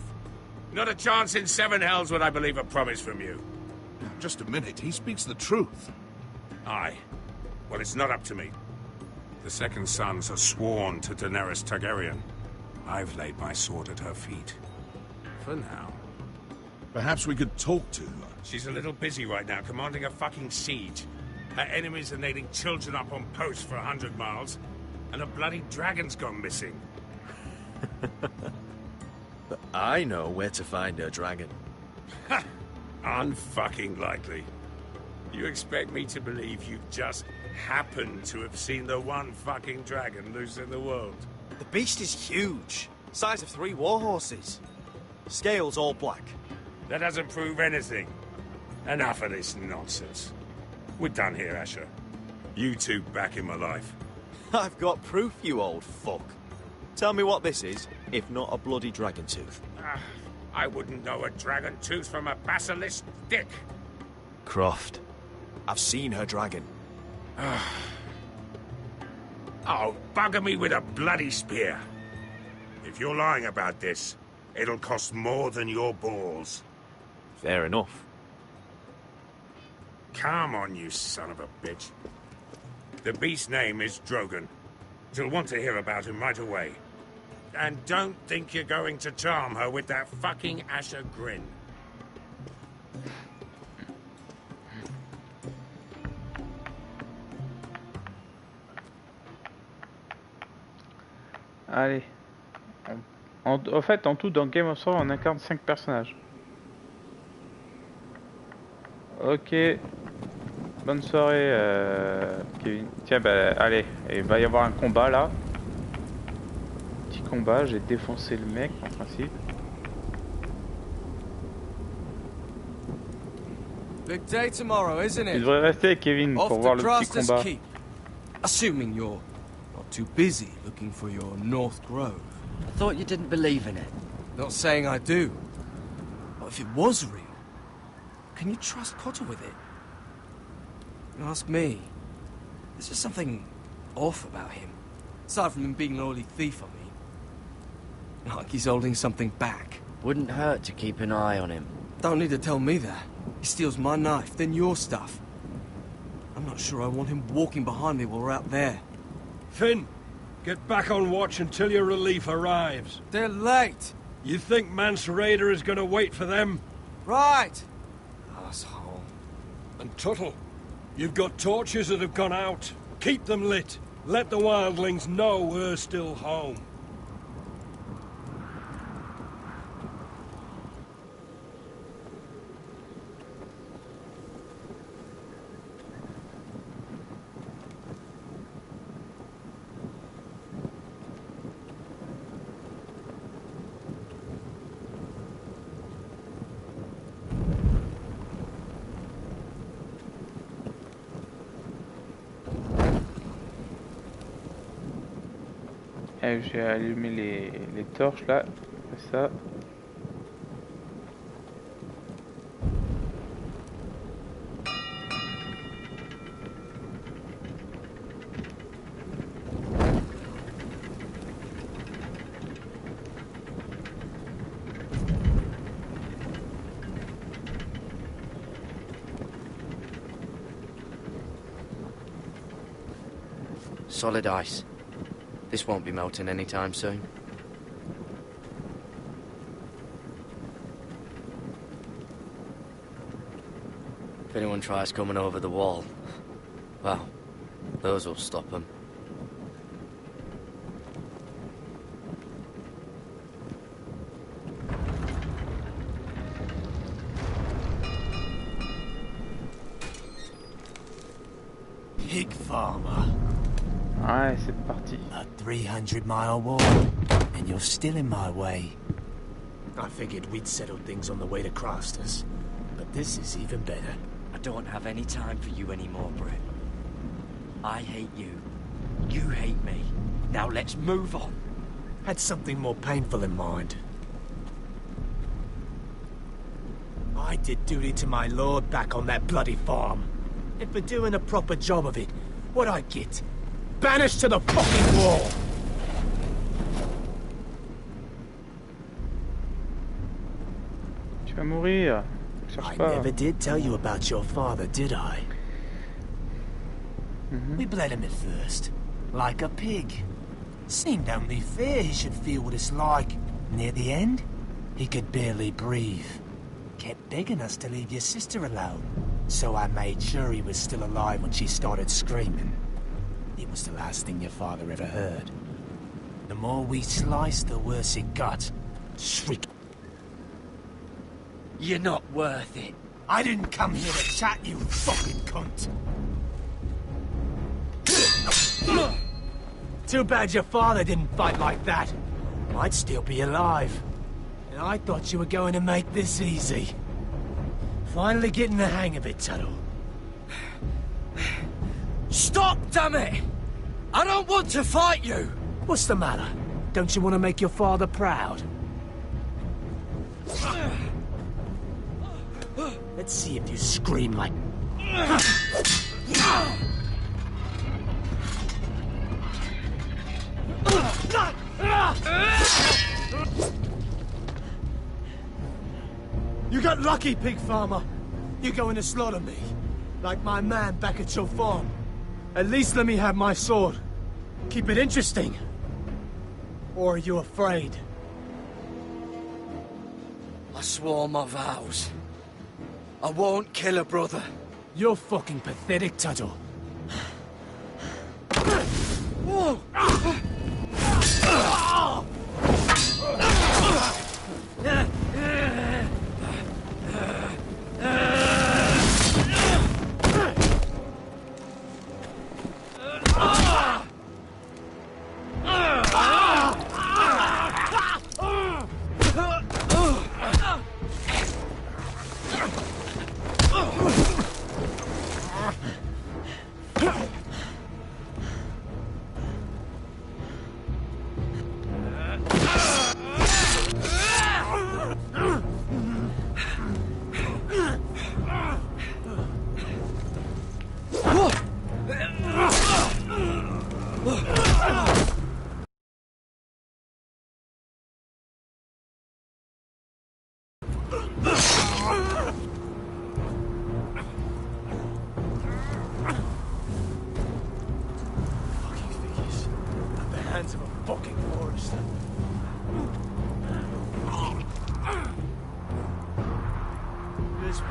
Not a chance in seven hells would I believe a promise from you. Just a minute, he speaks the truth. Aye. Well, it's not up to me. The second sons are sworn to Daenerys Targaryen. I've laid my sword at her feet. For now. Perhaps we could talk to her. She's a little busy right now, commanding a fucking siege. Her enemies are nailing children up on posts for 100 miles, and a bloody dragon's gone missing. But I know where to find her dragon. Ha! Unfucking likely. You expect me to believe you just happen to have seen the one fucking dragon loose in the world? The beast is huge. Size of 3 warhorses. Scales all black. That doesn't prove anything. Enough of this nonsense. We're done here, Asher. You two back in my life. I've got proof, you old fuck. Tell me what this is, if not a bloody dragon tooth. I wouldn't know a dragon tooth from a basilisk dick. Croft, I've seen her dragon. Oh, bugger me with a bloody spear. If you're lying about this, it'll cost more than your balls. Fair enough. Come on, you son of a bitch. The beast's name is Drogon. She'll want to hear about him right away. And don't think you're going to charm her with that fucking Asher grin. Allez. En fait, en tout, dans Game of Thrones, on incarne 5 personnages. Ok. Bonne soirée, Kevin. Tiens, bah, allez. Il va y avoir un combat, là. Petit combat. J'ai défoncé le mec, en principe. Big day tomorrow, isn't it? Tu devrais rester, Kevin, pour voir le petit combat. Keep. Assuming you're not too busy looking for your North Grove. I thought you didn't believe in it. Not saying I do. But if it was real, can you trust Cotter with it? You ask me. There's just something off about him. Aside from him being an oily thief, I mean. Like he's holding something back. Wouldn't hurt to keep an eye on him. Don't need to tell me that. He steals my knife, then your stuff. I'm not sure I want him walking behind me while we're out there. Finn, get back on watch until your relief arrives. They're late. You think Mance Rayder is going to wait for them? Right. Asshole. And Tuttle, you've got torches that have gone out. Keep them lit. Let the wildlings know we're still home. J'ai allumé les torches là, ça. Solid ice. This won't be melting anytime soon. If anyone tries coming over the wall, well, those will stop them. Pig farmer. Ouais, c'est parti. A 300-mile walk, and you're still in my way. I figured we'd settle things on the way to Crosters, but this is even better. I don't have any time for you anymore, Brett. I hate you. You hate me. Now let's move on. Had something more painful in mind. I did duty to my lord back on that bloody farm. And for doing a proper job of it, what'd I get? Banished to the fucking wall! Tu vas mourir. I never did tell you about your father, did I? We bled him at first, like a pig. Seemed only fair he should feel what it's like. Near the end, he could barely breathe. Kept begging us to leave your sister alone, so I made sure he was still alive when she started screaming. It was the last thing your father ever heard. The more we sliced, the worse it got. Shriek. You're not worth it. I didn't come here to chat, you fucking cunt. Too bad your father didn't fight like that. Might still be alive. And I thought you were going to make this easy. Finally getting the hang of it, Tuttle. Stop, damn it! I don't want to fight you! What's the matter? Don't you want to make your father proud? Let's see if you scream like... You got lucky, pig farmer. You're going to slaughter me, like my man back at your farm. At least let me have my sword. Keep it interesting. Or are you afraid? I swore my vows. I won't kill a brother. You're fucking pathetic, Tuttle. Whoa!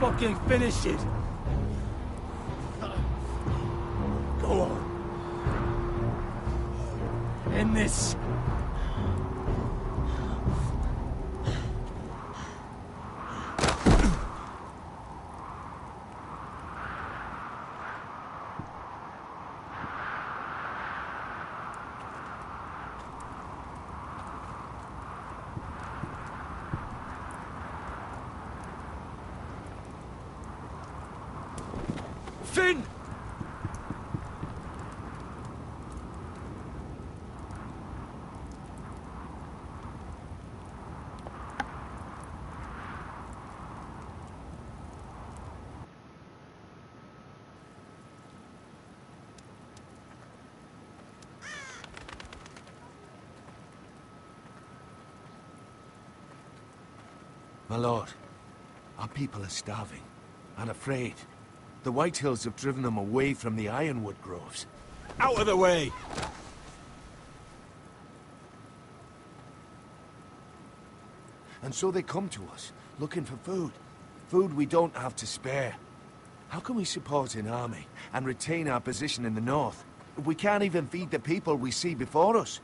Fucking finish it. Go on. End this. Finn! My lord, our people are starving and afraid. The Whitehills have driven them away from the ironwood groves. Out of the way! And so they come to us, looking for food. Food we don't have to spare. How can we support an army and retain our position in the north if we can't even feed the people we see before us?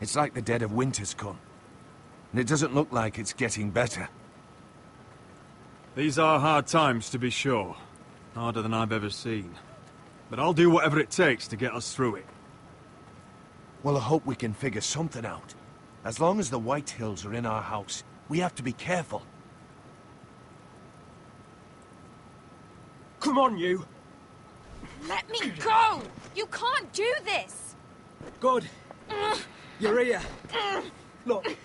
It's like the dead of winter's come. And it doesn't look like it's getting better. These are hard times, to be sure. Harder than I've ever seen. But I'll do whatever it takes to get us through it. Well, I hope we can figure something out. As long as the White Hills are in our house, we have to be careful. Come on, you! Let me go! You can't do this! Good. You're here. Look.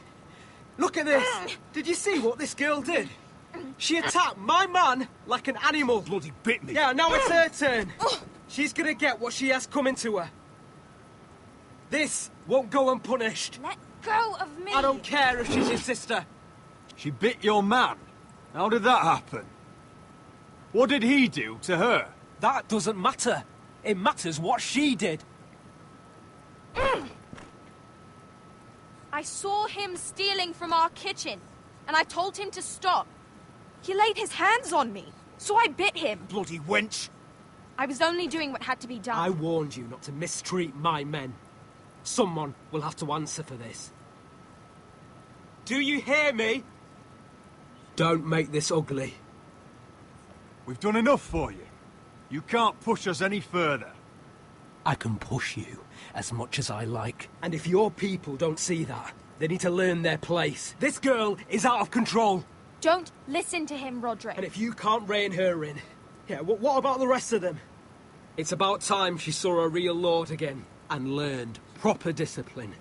Look at this! Did you see what this girl did? She attacked my man like an animal. Bloody bit me. Yeah, now it's her turn. She's gonna get what she has coming to her. This won't go unpunished. Let go of me! I don't care if she's your sister. She bit your man? How did that happen? What did he do to her? That doesn't matter. It matters what she did. I saw him stealing from our kitchen, and I told him to stop. He laid his hands on me, so I bit him. Bloody wench! I was only doing what had to be done. I warned you not to mistreat my men. Someone will have to answer for this. Do you hear me? Don't make this ugly. We've done enough for you. You can't push us any further. I can push you as much as I like. And if your people don't see that, they need to learn their place. This girl is out of control. Don't listen to him, Roderick. And if you can't rein her in, yeah, what about the rest of them? It's about time she saw a real lord again and learned proper discipline.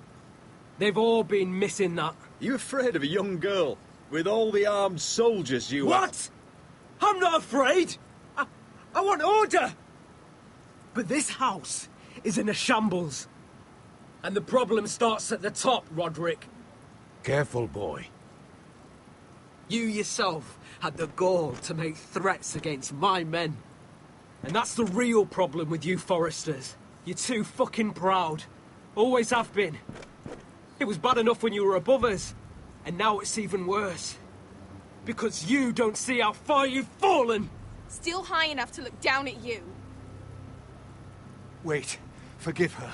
They've all been missing that. You afraid of a young girl with all the armed soldiers you are? What? I'm not afraid. I want order. But this house is in a shambles. And the problem starts at the top, Roderick. Careful, boy. You yourself had the gall to make threats against my men. And that's the real problem with you Foresters. You're too fucking proud. Always have been. It was bad enough when you were above us. And now it's even worse. Because you don't see how far you've fallen. Still high enough to look down at you. Wait. Forgive her.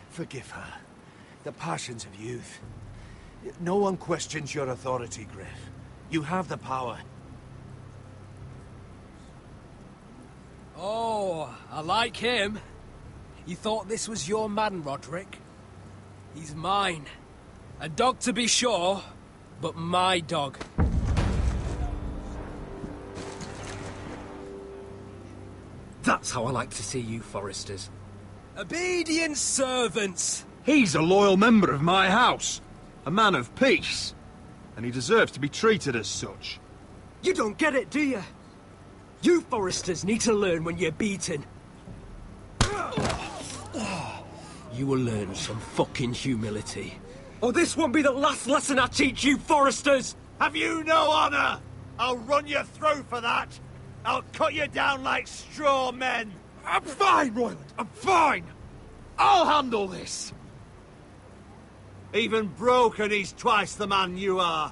Forgive her. The passions of youth. No one questions your authority, Griff. You have the power. Oh, I like him. You thought this was your man, Roderick? He's mine. A dog to be sure, but my dog. That's how I like to see you, Foresters. Obedient servants! He's a loyal member of my house. A man of peace. And he deserves to be treated as such. You don't get it, do you? You Foresters need to learn when you're beaten. You will learn some fucking humility. Or this won't be the last lesson I teach you, Foresters! Have you no honor? I'll run you through for that. I'll cut you down like straw men. I'm fine, Royland. I'm fine. I'll handle this. Even broken, he's twice the man you are.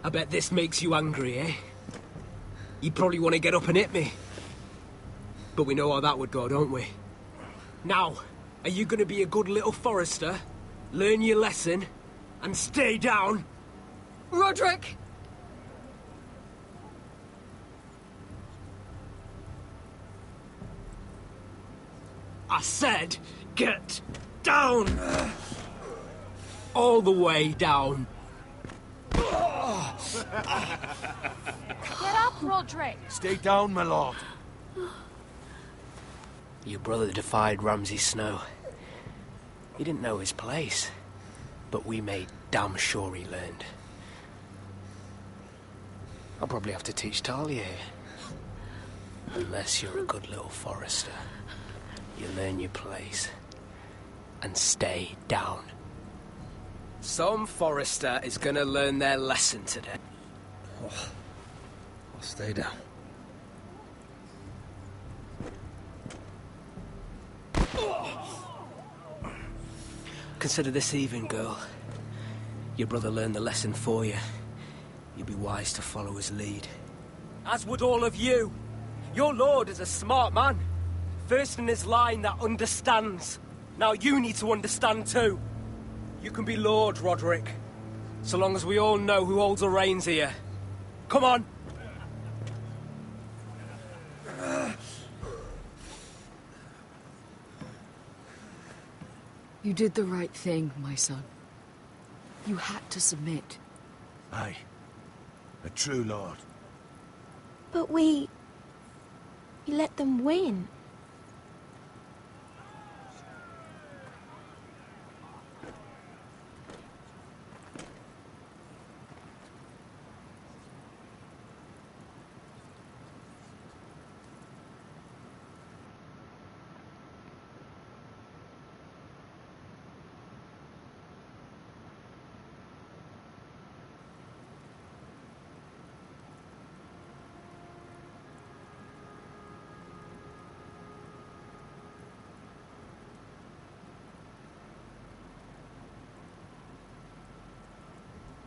I bet this makes you angry, eh? You probably want to get up and hit me. But we know how that would go, don't we? Now, are you going to be a good little Forester, learn your lesson, and stay down? Roderick! I said, get down! All the way down. Get up, Roderick! Stay down, my lord. Your brother defied Ramsay Snow. He didn't know his place, but we made damn sure he learned. I'll probably have to teach Talia here. Unless you're a good little Forester. You learn your place and stay down. Some Forester is gonna learn their lesson today. Oh, I'll stay down. Consider this even, girl. Your brother learned the lesson for you. You'd be wise to follow his lead. As would all of you. Your lord is a smart man. First in his line that understands. Now you need to understand too. You can be Lord, Roderick. So long as we all know who holds the reins here. Come on! You did the right thing, my son. You had to submit. Aye. A true lord. But we let them win.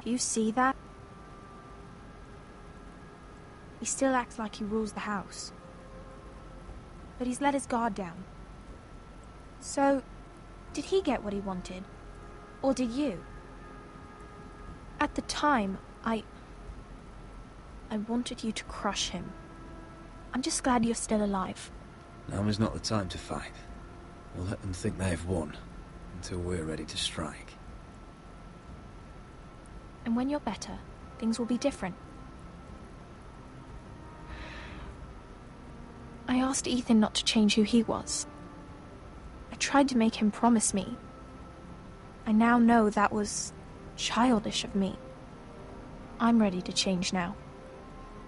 Do you see that? He still acts like he rules the house. But he's let his guard down. So, did he get what he wanted? Or did you? At the time, I wanted you to crush him. I'm just glad you're still alive. Now is not the time to fight. We'll let them think they've won, until we're ready to strike. And when you're better, things will be different. I asked Ethan not to change who he was. I tried to make him promise me. I now know that was childish of me. I'm ready to change now.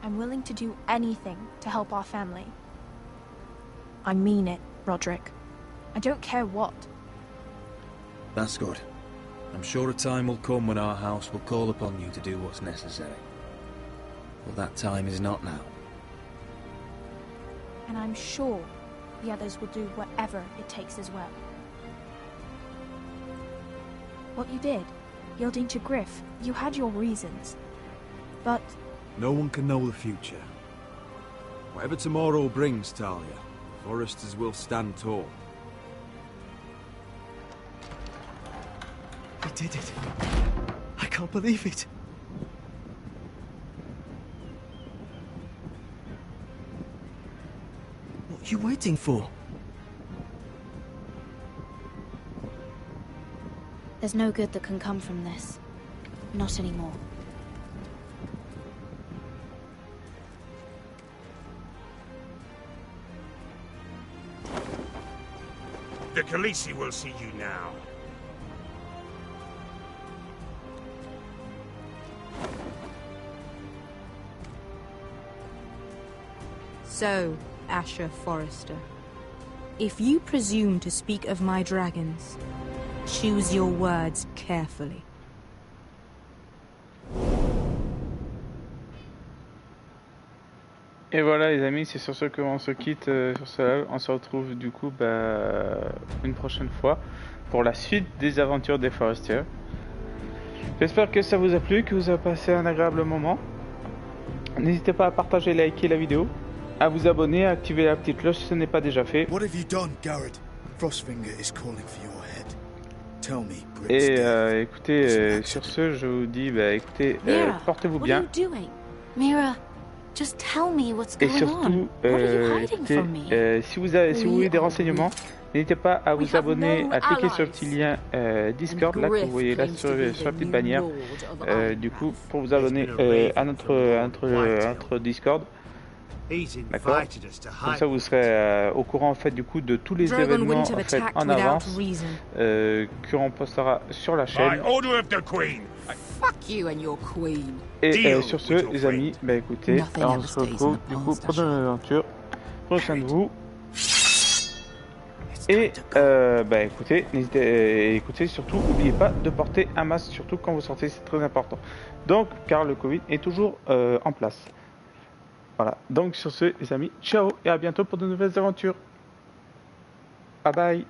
I'm willing to do anything to help our family. I mean it, Roderick. I don't care what. That's good. I'm sure a time will come when our house will call upon you to do what's necessary. But that time is not now. And I'm sure the others will do whatever it takes as well. What you did, yielding to Griff, you had your reasons. But no one can know the future. Whatever tomorrow brings, Talia, Foresters will stand tall. We did it. I can't believe it. What are you waiting for? there's no good that can come from this. Not anymore. The Khaleesi will see you now. So, Asher Forrester, if you presume to speak of my dragons, choose your words carefully. Et voilà les amis, c'est sur ce qu'on se quitte sur cela. On se retrouve du coup une prochaine fois pour la suite des aventures des forestiers. J'espère que ça vous a plu, que vous avez passé un agréable moment. N'hésitez pas à partager et liker la vidéo, à vous abonner, à activer la petite cloche si ce n'est pas déjà fait. What have you done, Garrett? Frostfinger is calling for your head. Tell me, Et écoutez, sur ce, je vous dis, écoutez, portez-vous bien. Mira, just tell me what's Et going surtout, écoutez, si vous voulez des renseignements, n'hésitez pas à vous abonner, à cliquer sur le petit lien Discord, là que vous voyez là sur la petite bannière, du coup, pour vous abonner à notre Discord. D'accord. Comme ça, vous serez au courant en fait du coup de tous les événements en fait en avance qu'on postera sur la chaîne. Et sur ce, les amis, écoutez, on se retrouve du coup pour de nouvelles aventures. Prenez soin de vous. Et écoutez, écoutez, surtout, n'oubliez pas de porter un masque, surtout quand vous sortez, c'est très important. Donc, car le Covid est toujours en place. Voilà, donc sur ce, les amis, ciao et à bientôt pour de nouvelles aventures. Bye bye.